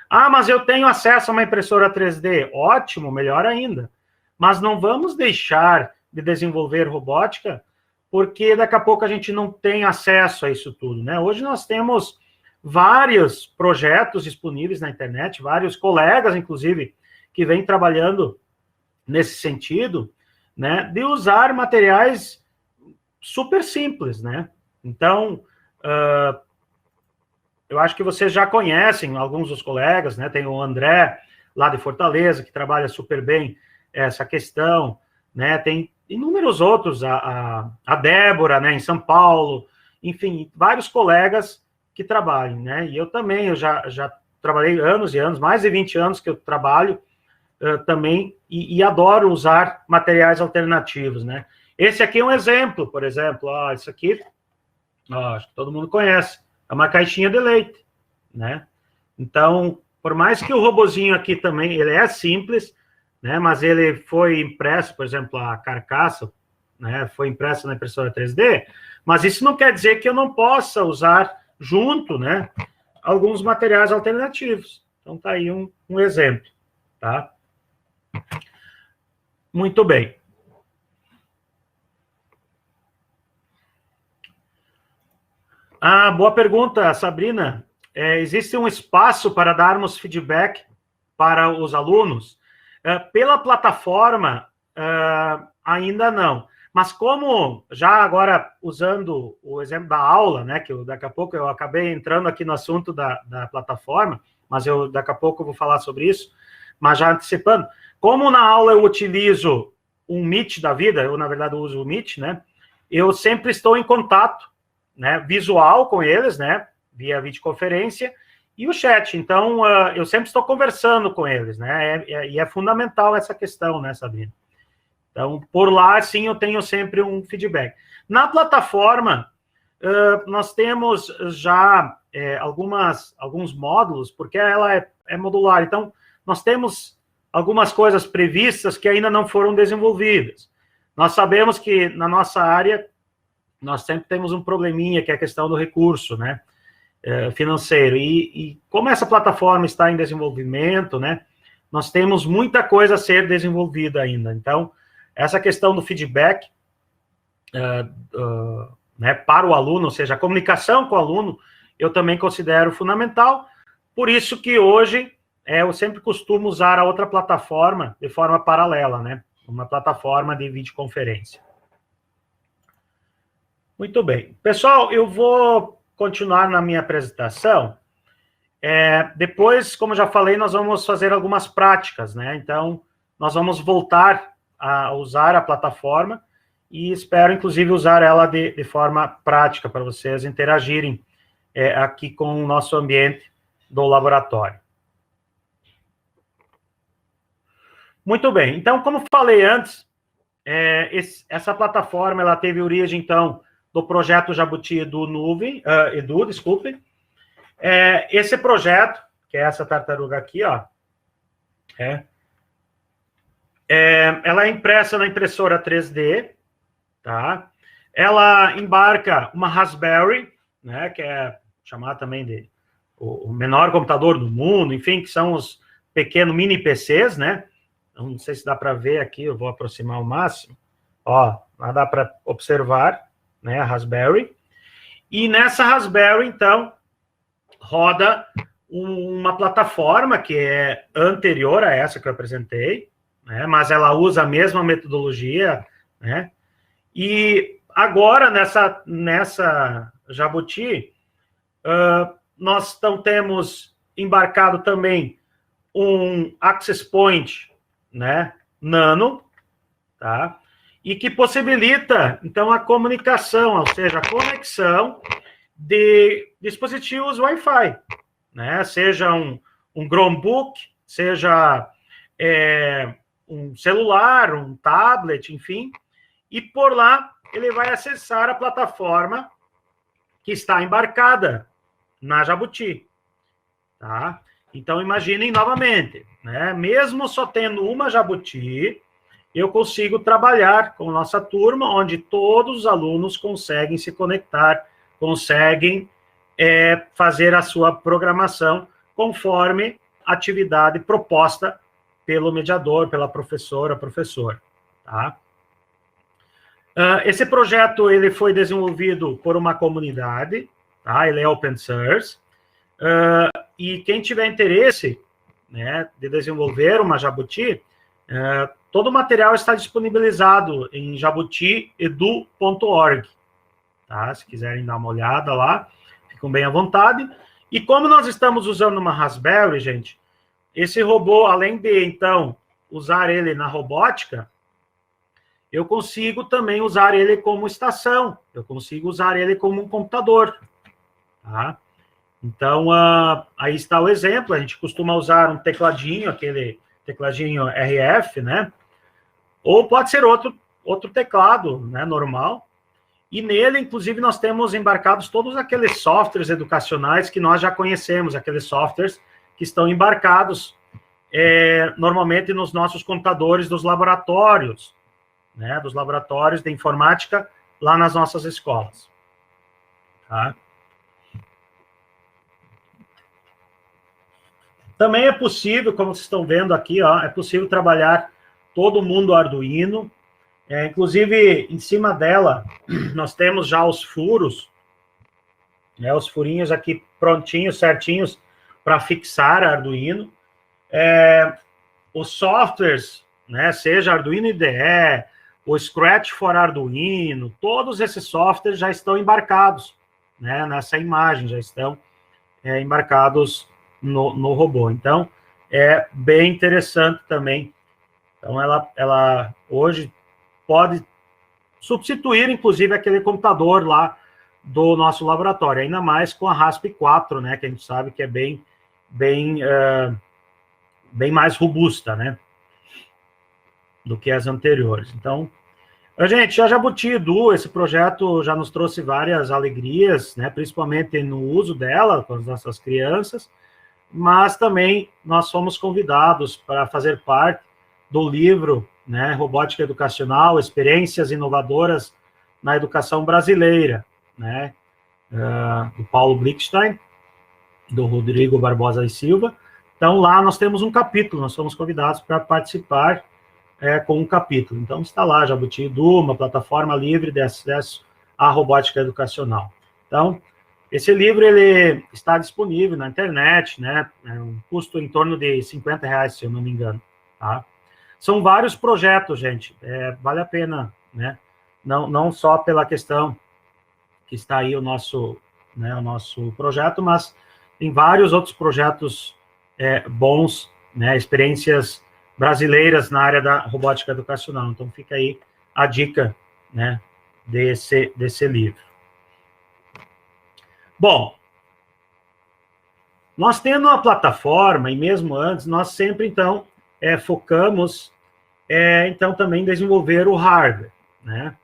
A: Mas eu tenho acesso a uma impressora 3D. Ótimo, melhor ainda. Mas não vamos deixar de desenvolver robótica, porque daqui a pouco a gente não tem acesso a isso tudo, né? Hoje nós temos vários projetos disponíveis na internet, vários colegas, inclusive, que vêm trabalhando nesse sentido, né, de usar materiais super simples, né? Então, eu acho que vocês já conhecem alguns dos colegas, né? Tem o André, lá de Fortaleza, que trabalha super bem essa questão, né? Tem inúmeros outros, a Débora, né, em São Paulo, enfim, vários colegas que trabalham, né? E eu também, eu já trabalhei anos e anos, mais de 20 anos que eu trabalho também, e adoro usar materiais alternativos, né? Esse aqui é um exemplo, por exemplo, isso aqui, acho que todo mundo conhece, é uma caixinha de leite, né? Então, por mais que o robozinho aqui também, ele é simples, né? Mas ele foi impresso, por exemplo, a carcaça, né? Foi impresso na impressora 3D, mas isso não quer dizer que eu não possa usar junto, né? Alguns materiais alternativos. Então, tá aí um exemplo, tá? Muito bem. Boa pergunta, Sabrina. Existe um espaço para darmos feedback para os alunos? Pela plataforma, ainda não. Mas como, já agora usando o exemplo da aula, né, que daqui a pouco eu acabei entrando aqui no assunto da plataforma, mas daqui a pouco eu vou falar sobre isso, mas já antecipando, como na aula eu utilizo um Meet da vida, eu na verdade uso o Meet, né, eu sempre estou em contato, né, visual com eles, né, via videoconferência, e o chat. Então, eu sempre estou conversando com eles, né, e é fundamental essa questão, né, Sabrina? Então, por lá, sim, eu tenho sempre um feedback. Na plataforma, nós temos já alguns módulos, porque ela é modular. Então, nós temos algumas coisas previstas que ainda não foram desenvolvidas. Nós sabemos que, na nossa área, nós sempre temos um probleminha, que é a questão do recurso, né, financeiro. E como essa plataforma está em desenvolvimento, né, nós temos muita coisa a ser desenvolvida ainda. Então, essa questão do feedback né, para o aluno, ou seja, a comunicação com o aluno, eu também considero fundamental. Por isso que hoje eu sempre costumo usar a outra plataforma de forma paralela, né, uma plataforma de videoconferência. Muito bem. Pessoal, eu vou continuar na minha apresentação. Depois, como já falei, nós vamos fazer algumas práticas, né? Então, nós vamos voltar a usar a plataforma e espero, inclusive, usar ela de forma prática para vocês interagirem aqui com o nosso ambiente do laboratório. Muito bem. Então, como falei antes, essa plataforma ela teve origem, então, do projeto Jabuti Edu, desculpe. Esse projeto, que é essa tartaruga aqui, ó, ela é impressa na impressora 3D, tá? Ela embarca uma Raspberry, né, que é chamada também de o menor computador do mundo, enfim, que são os pequenos mini PCs, né? Não sei se dá para ver aqui, eu vou aproximar ao máximo. Ó, lá dá para observar, né, a Raspberry. E nessa Raspberry, então, roda uma plataforma que é anterior a essa que eu apresentei, né, mas ela usa a mesma metodologia, né? E agora, nessa Jabuti, nós temos embarcado também um Access Point, né, Nano, tá? E que possibilita, então, a comunicação, ou seja, a conexão de dispositivos Wi-Fi, né? Seja um Chromebook, seja um celular, um tablet, enfim, e por lá ele vai acessar a plataforma que está embarcada na Jabuti, tá? Então, imaginem novamente, né? Mesmo só tendo uma Jabuti, eu consigo trabalhar com nossa turma, onde todos os alunos conseguem se conectar, conseguem fazer a sua programação conforme a atividade proposta pelo mediador, pela professora, professor, tá? Esse projeto ele foi desenvolvido por uma comunidade, tá? Ele é open source, e quem tiver interesse, né, de desenvolver uma Jabuti, Todo o material está disponibilizado em jabutiedu.org, tá? Se quiserem dar uma olhada lá, ficam bem à vontade. E como nós estamos usando uma Raspberry, gente, esse robô, além de, então, usar ele na robótica, eu consigo também usar ele como estação, eu consigo usar ele como um computador, tá? Então, aí está o exemplo, a gente costuma usar um tecladinho, aquele tecladinho RF, né? Ou pode ser outro teclado, né, normal. E nele, inclusive, nós temos embarcados todos aqueles softwares educacionais que nós já conhecemos, aqueles softwares que estão embarcados normalmente nos nossos computadores dos laboratórios, né, dos laboratórios de informática lá nas nossas escolas. Tá? Também é possível, como vocês estão vendo aqui, ó, é possível trabalhar todo mundo Arduino. Inclusive, em cima dela, nós temos já os furos, né, os furinhos aqui prontinhos, certinhos, para fixar Arduino. Os softwares, né, seja Arduino IDE, o Scratch for Arduino, todos esses softwares já estão embarcados, né, nessa imagem, já estão embarcados no robô. Então, é bem interessante também. Então, ela hoje pode substituir, inclusive, aquele computador lá do nosso laboratório, ainda mais com a RASP-4, né, que a gente sabe que é bem mais robusta, né, do que as anteriores. Então, gente, a Jabuti Edu, esse projeto já nos trouxe várias alegrias, né, principalmente no uso dela com as nossas crianças, mas também nós fomos convidados para fazer parte do livro, né, Robótica Educacional, Experiências Inovadoras na Educação Brasileira, né, do Paulo Blickstein, do Rodrigo Barbosa e Silva. Então, lá nós temos um capítulo, nós fomos convidados para participar com um capítulo. Então, está lá, Jabuti Edu, uma plataforma livre de acesso à robótica educacional. Então, esse livro, ele está disponível na internet, né, um custo em torno de R$50, se eu não me engano, tá? São vários projetos, gente, vale a pena, né, não só pela questão que está aí o nosso projeto, mas tem vários outros projetos bons, né, experiências brasileiras na área da robótica educacional. Então, fica aí a dica, né, desse livro. Bom, nós tendo uma plataforma, e mesmo antes, nós sempre, então, focamos, então, também em desenvolver o hardware, né?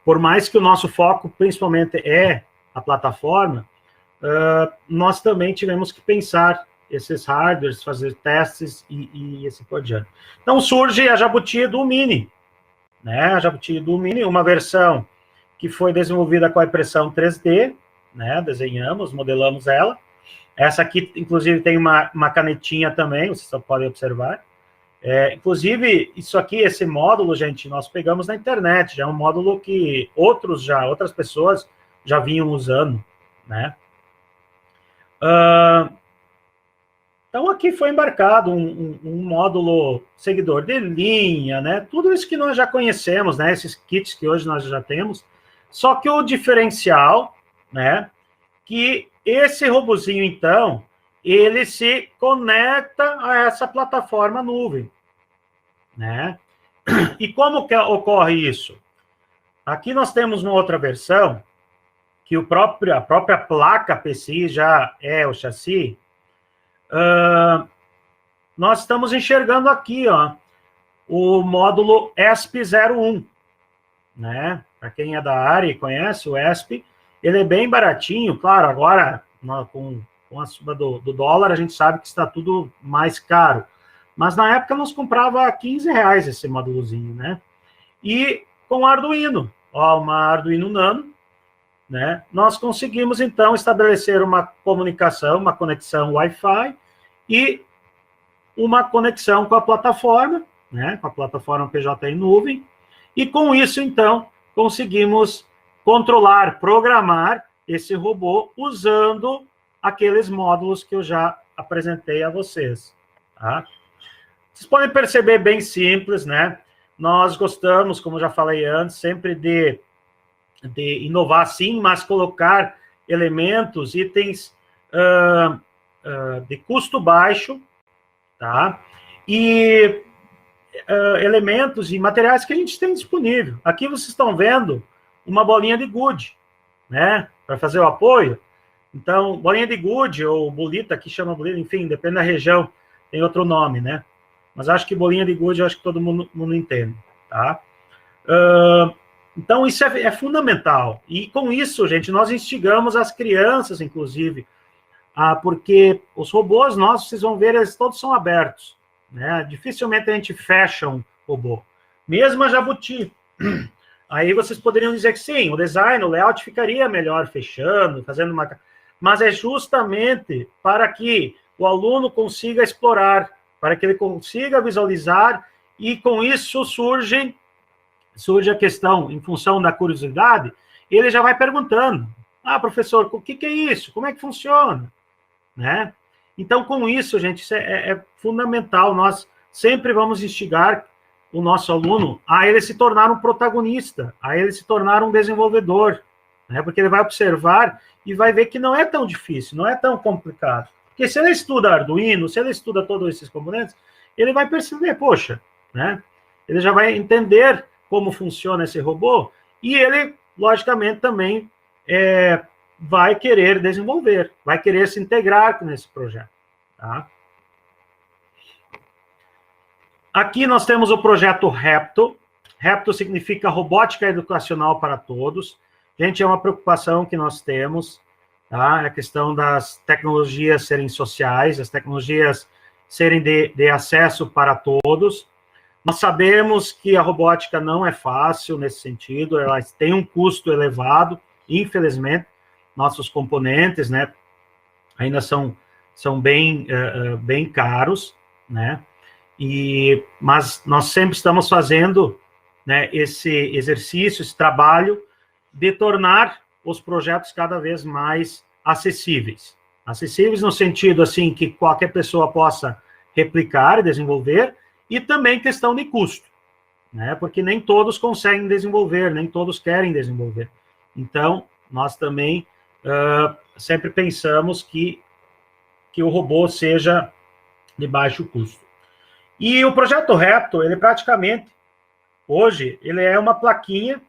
A: Por mais que o nosso foco, principalmente, é a plataforma, nós também tivemos que pensar esses hardwares, fazer testes e assim por diante. Então, surge a Jabuti Edu Mini, né? A Jabuti Edu Mini, uma versão que foi desenvolvida com a impressão 3D, né? Desenhamos, modelamos ela. Essa aqui, inclusive, tem uma canetinha também, vocês só podem observar. Inclusive, isso aqui, esse módulo, gente, nós pegamos na internet, já é um módulo que outras pessoas já vinham usando, né? Então, aqui foi embarcado um módulo seguidor de linha, né? Tudo isso que nós já conhecemos, né? Esses kits que hoje nós já temos. Só que o diferencial, né? Que esse robozinho, então, ele se conecta a essa plataforma nuvem, né? E como que ocorre isso? Aqui nós temos uma outra versão, que a própria placa PCI já é o chassi. Nós estamos enxergando aqui, ó, o módulo ESP01, né? Para quem é da área e conhece o ESP, ele é bem baratinho, claro, agora com a suba do dólar, a gente sabe que está tudo mais caro. Mas na época nós comprava R$15 esse módulozinho, né? E com Arduino, ó, uma Arduino Nano, né? Nós conseguimos, então, estabelecer uma comunicação, uma conexão Wi-Fi e uma conexão com a plataforma, né? Com a plataforma PJI Nuvem. E com isso, então, conseguimos controlar, programar esse robô usando aqueles módulos que eu já apresentei a vocês, tá? Vocês podem perceber bem simples, né? Nós gostamos, como já falei antes, sempre de inovar sim, mas colocar elementos, itens de custo baixo, tá? E elementos e materiais que a gente tem disponível. Aqui vocês estão vendo uma bolinha de gude, né? Para fazer o apoio. Então, bolinha de gude ou bolita, aqui chama bolita, enfim, depende da região, tem outro nome, né? Mas acho que bolinha de gude, eu acho que todo mundo entende, tá? Então, isso é fundamental. E com isso, gente, nós instigamos as crianças, inclusive, porque os robôs nossos, vocês vão ver, eles todos são abertos, né? Dificilmente a gente fecha um robô. Mesmo a Jabuti. Aí vocês poderiam dizer que sim, o design, o layout ficaria melhor fechando, fazendo uma... Mas é justamente para que o aluno consiga explorar, para que ele consiga visualizar, e com isso surge a questão, em função da curiosidade, ele já vai perguntando, professor, o que é isso? Como é que funciona? Né? Então, com isso, gente, isso é fundamental, nós sempre vamos instigar o nosso aluno a ele se tornar um protagonista, a ele se tornar um desenvolvedor, né? Porque ele vai observar e vai ver que não é tão difícil, não é tão complicado. Porque se ele estuda Arduino, se ele estuda todos esses componentes, ele vai perceber, poxa, né? Ele já vai entender como funciona esse robô e ele, logicamente, também vai querer desenvolver, vai querer se integrar nesse projeto, tá? Aqui nós temos o projeto Repto. Repto significa Robótica Educacional para Todos. Gente, é uma preocupação que nós temos, tá? A questão das tecnologias serem sociais, as tecnologias serem de acesso para todos. Nós sabemos que a robótica não é fácil nesse sentido, ela tem um custo elevado, infelizmente, nossos componentes, né, ainda são bem caros, né, mas nós sempre estamos fazendo, né, esse exercício, esse trabalho de tornar os projetos cada vez mais acessíveis. Acessíveis no sentido, assim, que qualquer pessoa possa replicar e desenvolver, e também questão de custo, né, porque nem todos conseguem desenvolver, nem todos querem desenvolver. Então, nós também sempre pensamos que o robô seja de baixo custo. E o projeto Repto, ele praticamente, hoje, ele é uma plaquinha,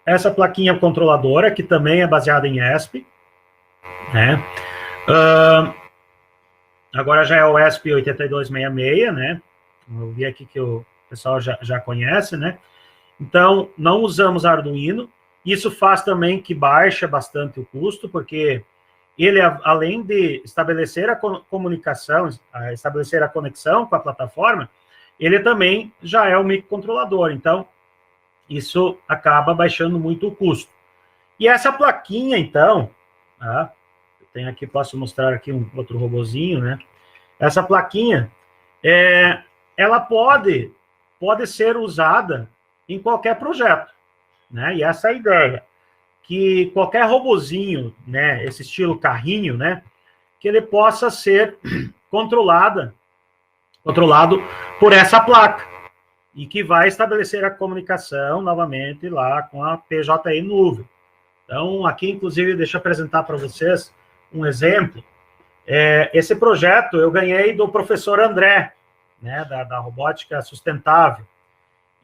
A: essa plaquinha controladora, que também é baseada em ESP, né? Agora já é o ESP 8266, né? Eu vi aqui que o pessoal já conhece, né? Então, não usamos Arduino. Isso faz também que baixa bastante o custo, porque ele, além de estabelecer a comunicação, estabelecer a conexão com a plataforma, ele também já é um microcontrolador. Então, isso acaba baixando muito o custo. E essa plaquinha, então, tá? Eu tenho aqui, posso mostrar aqui um outro robozinho, né? Essa plaquinha, ela pode ser usada em qualquer projeto, né? E essa é a ideia, que qualquer robozinho, né, esse estilo carrinho, né, que ele possa ser controlado por essa placa, e que vai estabelecer a comunicação, novamente, lá com a PJI Nuvem. Então, aqui, inclusive, deixa eu apresentar para vocês um exemplo. Esse projeto eu ganhei do professor André, né, da Robótica Sustentável.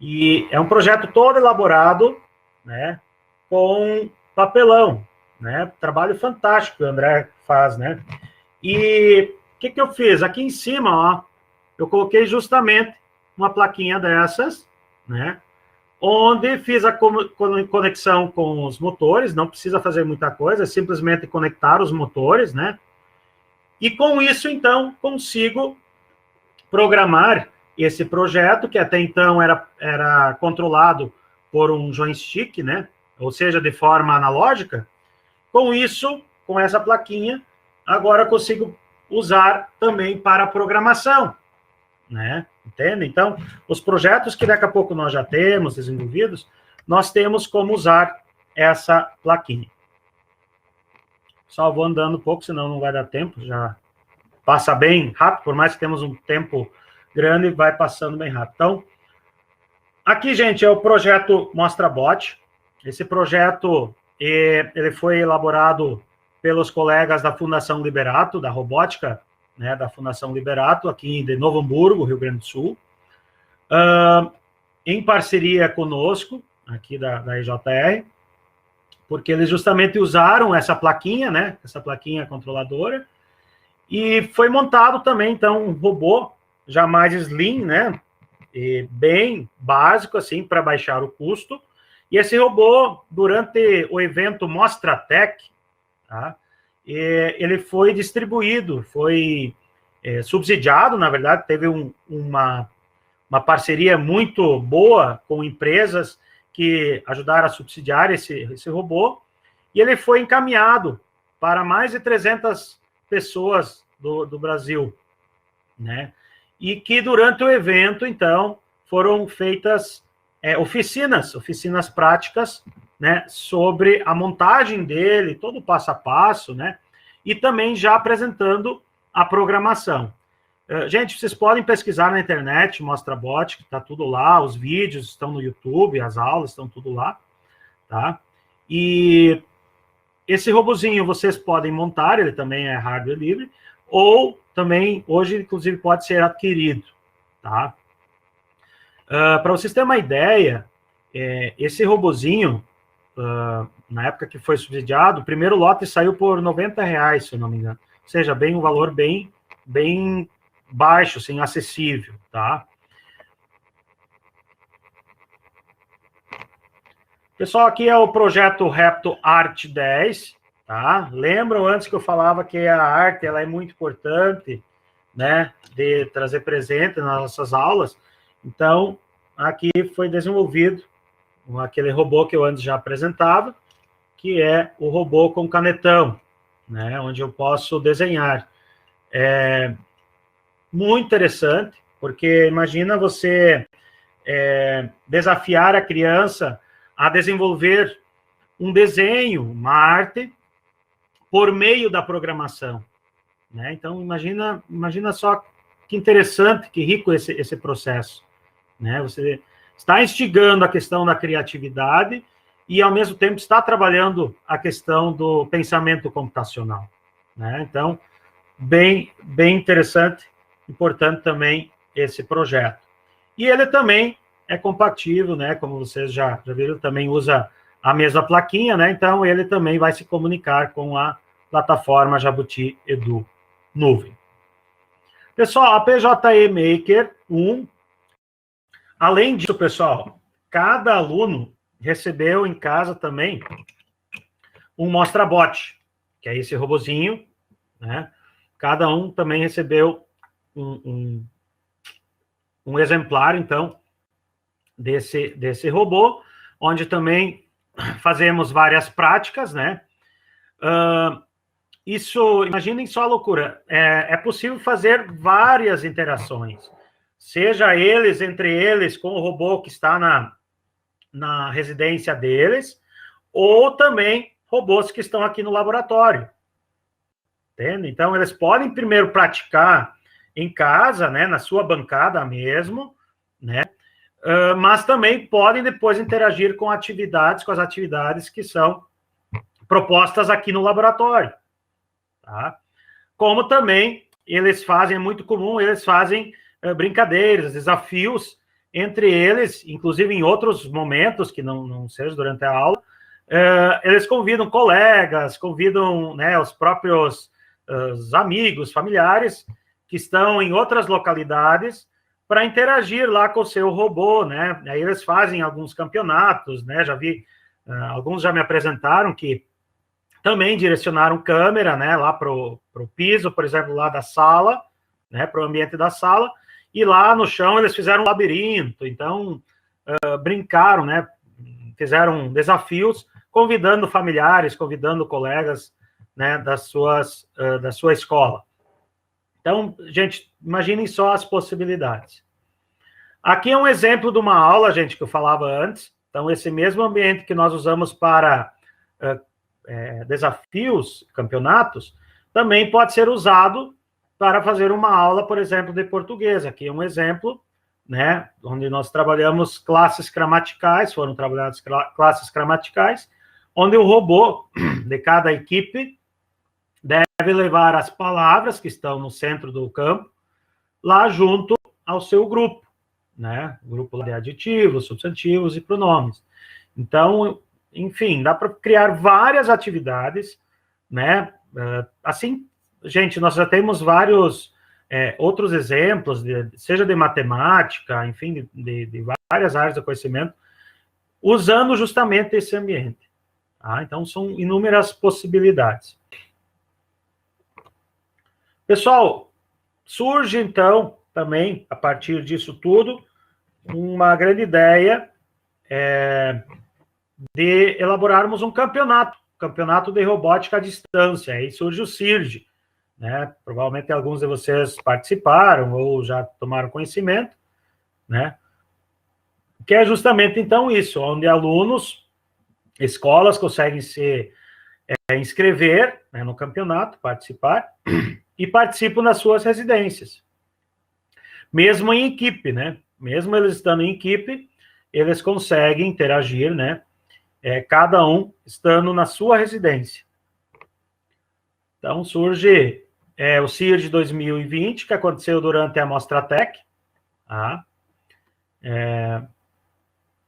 A: E é um projeto todo elaborado, né, com papelão, né, trabalho fantástico que o André faz, né. E o que eu fiz? Aqui em cima, ó, eu coloquei justamente uma plaquinha dessas, né, onde fiz a conexão com os motores, não precisa fazer muita coisa, é simplesmente conectar os motores, né, e com isso, então, consigo programar esse projeto, que até então era controlado por um joystick, né, ou seja, de forma analógica. Com isso, com essa plaquinha, agora eu consigo usar também para programação, né, entende? Então, os projetos que daqui a pouco nós já temos desenvolvidos, nós temos como usar essa plaquinha. Só vou andando um pouco, senão não vai dar tempo, já passa bem rápido, por mais que temos um tempo grande, vai passando bem rápido. Então, aqui, gente, é o projeto MostraBot. Esse projeto, ele foi elaborado pelos colegas da Fundação Liberato, da robótica, né, da Fundação Liberato, aqui de Novo Hamburgo, Rio Grande do Sul, em parceria conosco, aqui da EJR, porque eles justamente usaram essa plaquinha, né, essa plaquinha controladora, e foi montado também, então, um robô já mais slim, né, e bem básico, assim, para baixar o custo. E esse robô, durante o evento MostraTech, tá, ele foi distribuído, foi subsidiado, na verdade, teve uma parceria muito boa com empresas que ajudaram a subsidiar esse robô, e ele foi encaminhado para mais de 300 pessoas do Brasil, né? E que durante o evento, então, foram feitas oficinas práticas, né, sobre a montagem dele, todo o passo a passo, né, e também já apresentando a programação. Gente, vocês podem pesquisar na internet, MostraBot, que está tudo lá, os vídeos estão no YouTube, as aulas estão tudo lá, tá? E esse robozinho vocês podem montar, ele também é hardware livre, ou também, hoje, inclusive, pode ser adquirido, tá? Para vocês terem uma ideia, esse robozinho, na época que foi subsidiado, o primeiro lote saiu por R$90, se eu não me engano. Ou seja, um valor bem baixo, assim, acessível, tá? Pessoal, aqui é o projeto Repto Arte 10, tá? Lembram antes que eu falava que a arte ela é muito importante, né, de trazer presente nas nossas aulas. Então, aqui foi desenvolvido aquele robô que eu antes já apresentava, que é o robô com canetão, né, onde eu posso desenhar. Muito interessante, porque imagina você desafiar a criança a desenvolver um desenho, uma arte, por meio da programação, né? Então, imagina só que interessante, que rico esse processo, né? Você está instigando a questão da criatividade e, ao mesmo tempo, está trabalhando a questão do pensamento computacional, né? Então, bem interessante, importante também esse projeto. E ele também é compatível, né? Como vocês já viram, também usa a mesma plaquinha, né? Então, ele também vai se comunicar com a plataforma Jabuti Edu Nuvem. Pessoal, a PJE Maker 1, além disso, pessoal, cada aluno recebeu em casa também um MostraBot, que é esse robozinho, né? Cada um também recebeu um exemplar, então, desse robô, onde também fazemos várias práticas, né? Isso, imaginem só a loucura, é possível fazer várias interações, seja entre eles, com o robô que está na residência deles, ou também robôs que estão aqui no laboratório. Entende? Então, eles podem primeiro praticar em casa, né, na sua bancada mesmo, né, mas também podem depois interagir com as atividades que são propostas aqui no laboratório, tá? Como também eles fazem, é muito comum, eles fazem brincadeiras, desafios entre eles, inclusive em outros momentos, que não seja durante a aula, eles convidam colegas, convidam, né, os próprios os amigos, familiares, que estão em outras localidades, para interagir lá com o seu robô, né? Aí eles fazem alguns campeonatos, né? Já vi, alguns já me apresentaram que também direcionaram câmera, né? Lá para o piso, por exemplo, lá da sala, né? Para o ambiente da sala, e lá no chão eles fizeram um labirinto, então brincaram, né? Fizeram desafios, convidando familiares, convidando colegas, né? Da sua escola. Então, gente, imaginem só as possibilidades. Aqui é um exemplo de uma aula, gente, que eu falava antes. Então, esse mesmo ambiente que nós usamos para desafios, campeonatos, também pode ser usado para fazer uma aula, por exemplo, de português. Aqui é um exemplo, né, onde nós trabalhamos classes gramaticais, foram trabalhadas classes gramaticais, onde o robô de cada equipe deve levar as palavras que estão no centro do campo lá junto ao seu grupo, né? Grupo de adjetivos, substantivos e pronomes. Então, enfim, dá para criar várias atividades, né? Assim, gente, nós já temos vários outros exemplos, seja de matemática, enfim, de várias áreas do conhecimento, usando justamente esse ambiente. Tá? Então, são inúmeras possibilidades. Pessoal, surge, então, também, a partir disso tudo, uma grande ideia de elaborarmos um campeonato de robótica à distância. Aí surge o CIRD, né? Provavelmente alguns de vocês participaram ou já tomaram conhecimento, né? Que é justamente, então, isso, onde alunos, escolas conseguem se inscrever, né, no campeonato, participar, e participam nas suas residências. Mesmo em equipe, né? Mesmo eles estando em equipe, eles conseguem interagir, né? Cada um estando na sua residência. Então, surge o CIRD 2020, que aconteceu durante a Mostratec, tá?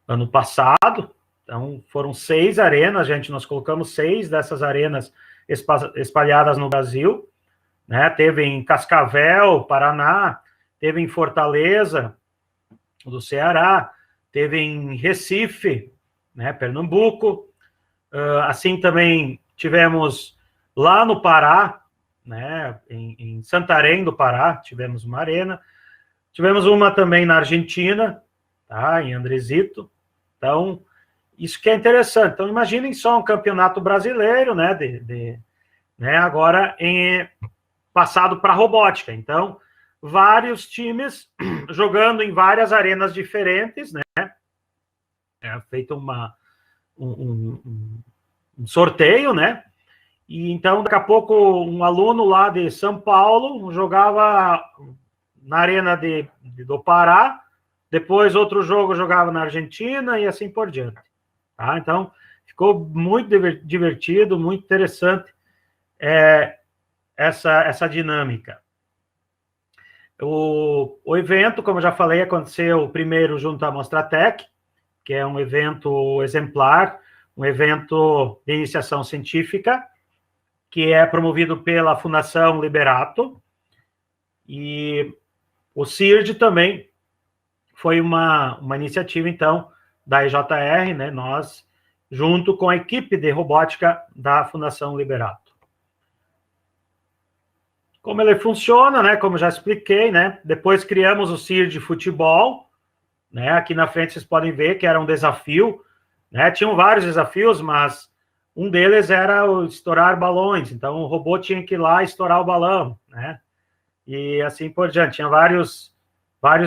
A: Ano passado. Então, foram 6 arenas, gente, nós colocamos 6 dessas arenas espalhadas no Brasil, né? Teve em Cascavel, Paraná, teve em Fortaleza, do Ceará, teve em Recife, né, Pernambuco, assim também tivemos lá no Pará, né, em Santarém do Pará, tivemos uma arena, tivemos uma também na Argentina, tá, em Andresito. Então, isso que é interessante. Então, imaginem só um campeonato brasileiro, né, né, agora passado para robótica. Então, vários times jogando em várias arenas diferentes, né? Feito um sorteio, né? E então, daqui a pouco, um aluno lá de São Paulo jogava na arena do Pará, depois outro jogo jogava na Argentina e assim por diante. Tá? Então, ficou muito divertido, muito interessante essa dinâmica. O evento, como eu já falei, aconteceu primeiro junto à Mostratec, que é um evento exemplar, um evento de iniciação científica, que é promovido pela Fundação Liberato, e o CIRD também foi uma iniciativa, então, da EJR, né, nós, junto com a equipe de robótica da Fundação Liberato. Como ele funciona, né, como já expliquei, né, depois criamos o CIRD Futebol, né, aqui na frente vocês podem ver que era um desafio, né, tinham vários desafios, mas um deles era o estourar balões, então o robô tinha que ir lá estourar o balão, né, e assim por diante, tinha vários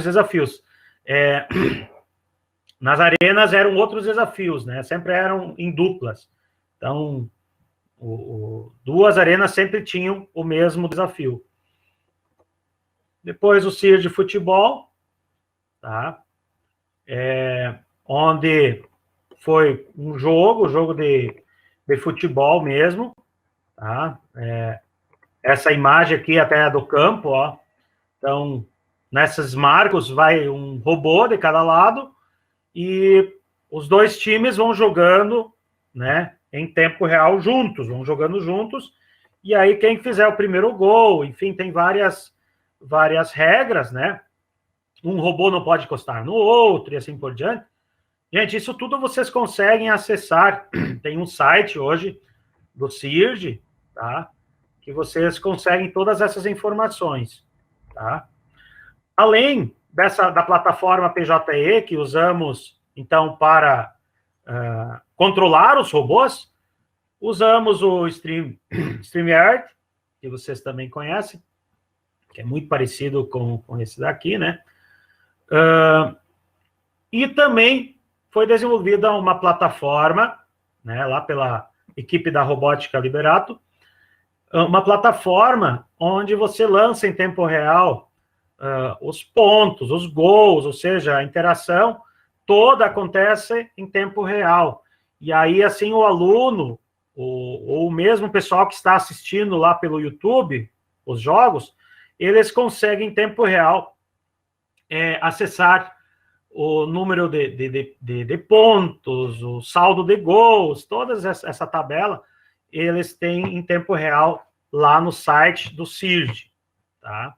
A: desafios. Nas arenas eram outros desafios, né, sempre eram em duplas, então duas arenas sempre tinham o mesmo desafio. Depois o CIRD Futebol, tá, onde foi um jogo de futebol mesmo, tá? Essa imagem aqui até é do campo, ó. Então, nesses marcos vai um robô de cada lado e os dois times vão jogando, né, em tempo real juntos, vão jogando juntos, e aí quem fizer o primeiro gol, enfim, tem várias regras, né? Um robô não pode encostar no outro e assim por diante. Gente, isso tudo vocês conseguem acessar. Tem um site hoje do CIRD, tá? Que vocês conseguem todas essas informações, tá? Além da plataforma PJE, que usamos, então, para controlar os robôs, usamos o StreamYard, que vocês também conhecem, que é muito parecido com esse daqui, né? E também foi desenvolvida uma plataforma, né, lá pela equipe da Robótica Liberato, uma plataforma onde você lança em tempo real os pontos, os gols, ou seja, a interação toda acontece em tempo real. E aí, assim, o aluno, ou mesmo o pessoal que está assistindo lá pelo YouTube, os jogos, eles conseguem em tempo real acessar o número de pontos, o saldo de gols, toda essa tabela, eles têm em tempo real lá no site do CIRD, tá?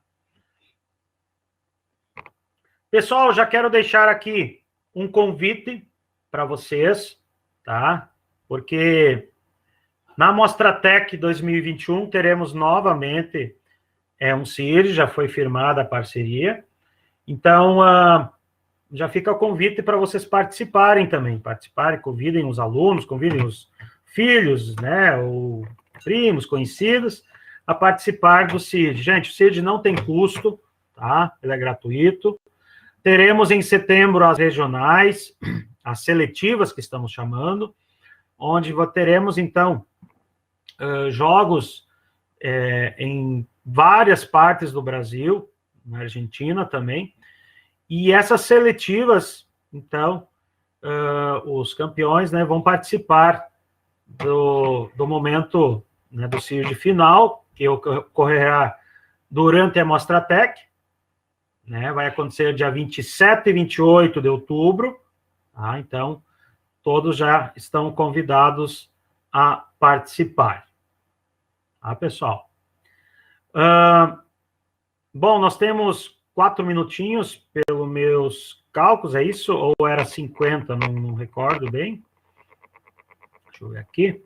A: Pessoal, já quero deixar aqui um convite para vocês, tá? Porque na Mostratec 2021 teremos novamente um CIRD, já foi firmada a parceria. Então, já fica o convite para vocês participarem também. Convidem os alunos, convidem os filhos, né, ou primos, conhecidos, a participar do CIRD. Gente, o CIRD não tem custo, tá? Ele é gratuito. Teremos em setembro as regionais, as seletivas, que estamos chamando, onde teremos, então, jogos em várias partes do Brasil, na Argentina também, e essas seletivas, então, os campeões, né, vão participar do momento, né, do CIRD final, que ocorrerá durante a Mostratec, né, vai acontecer dia 27 e 28 de outubro, tá? Então, todos já estão convidados a participar. Tá, pessoal? Bom, nós temos 4 minutinhos, pelos meus cálculos, é isso? Ou era 50? Não recordo bem. Deixa eu ver aqui.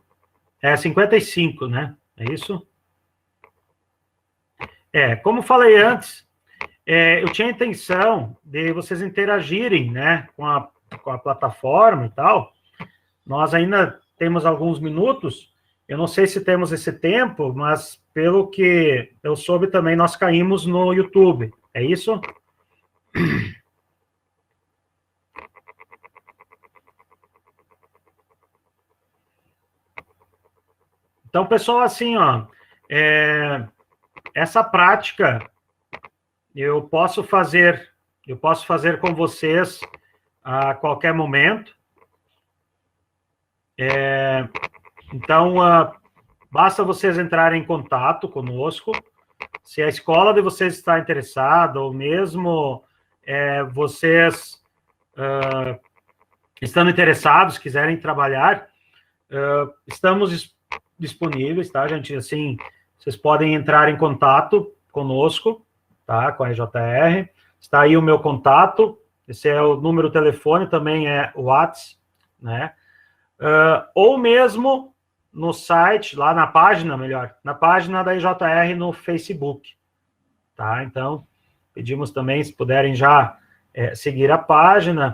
A: 55, né? É isso? Como falei antes, eu tinha a intenção de vocês interagirem, né, com a plataforma e tal. Nós ainda temos alguns minutos. Eu não sei se temos esse tempo, mas pelo que eu soube também, nós caímos no YouTube. É isso? Então, pessoal, assim, ó, essa prática eu posso fazer com vocês a qualquer momento. Então, basta vocês entrarem em contato conosco. Se a escola de vocês está interessada, ou mesmo vocês estando interessados, quiserem trabalhar, estamos disponíveis, tá, gente? Assim, vocês podem entrar em contato conosco, tá, com a EJR. Está aí o meu contato, esse é o número de telefone, também é o WhatsApp, né? Ou mesmo no site, lá na página, na página da EJR no Facebook, tá? Então, pedimos também, se puderem já seguir a página,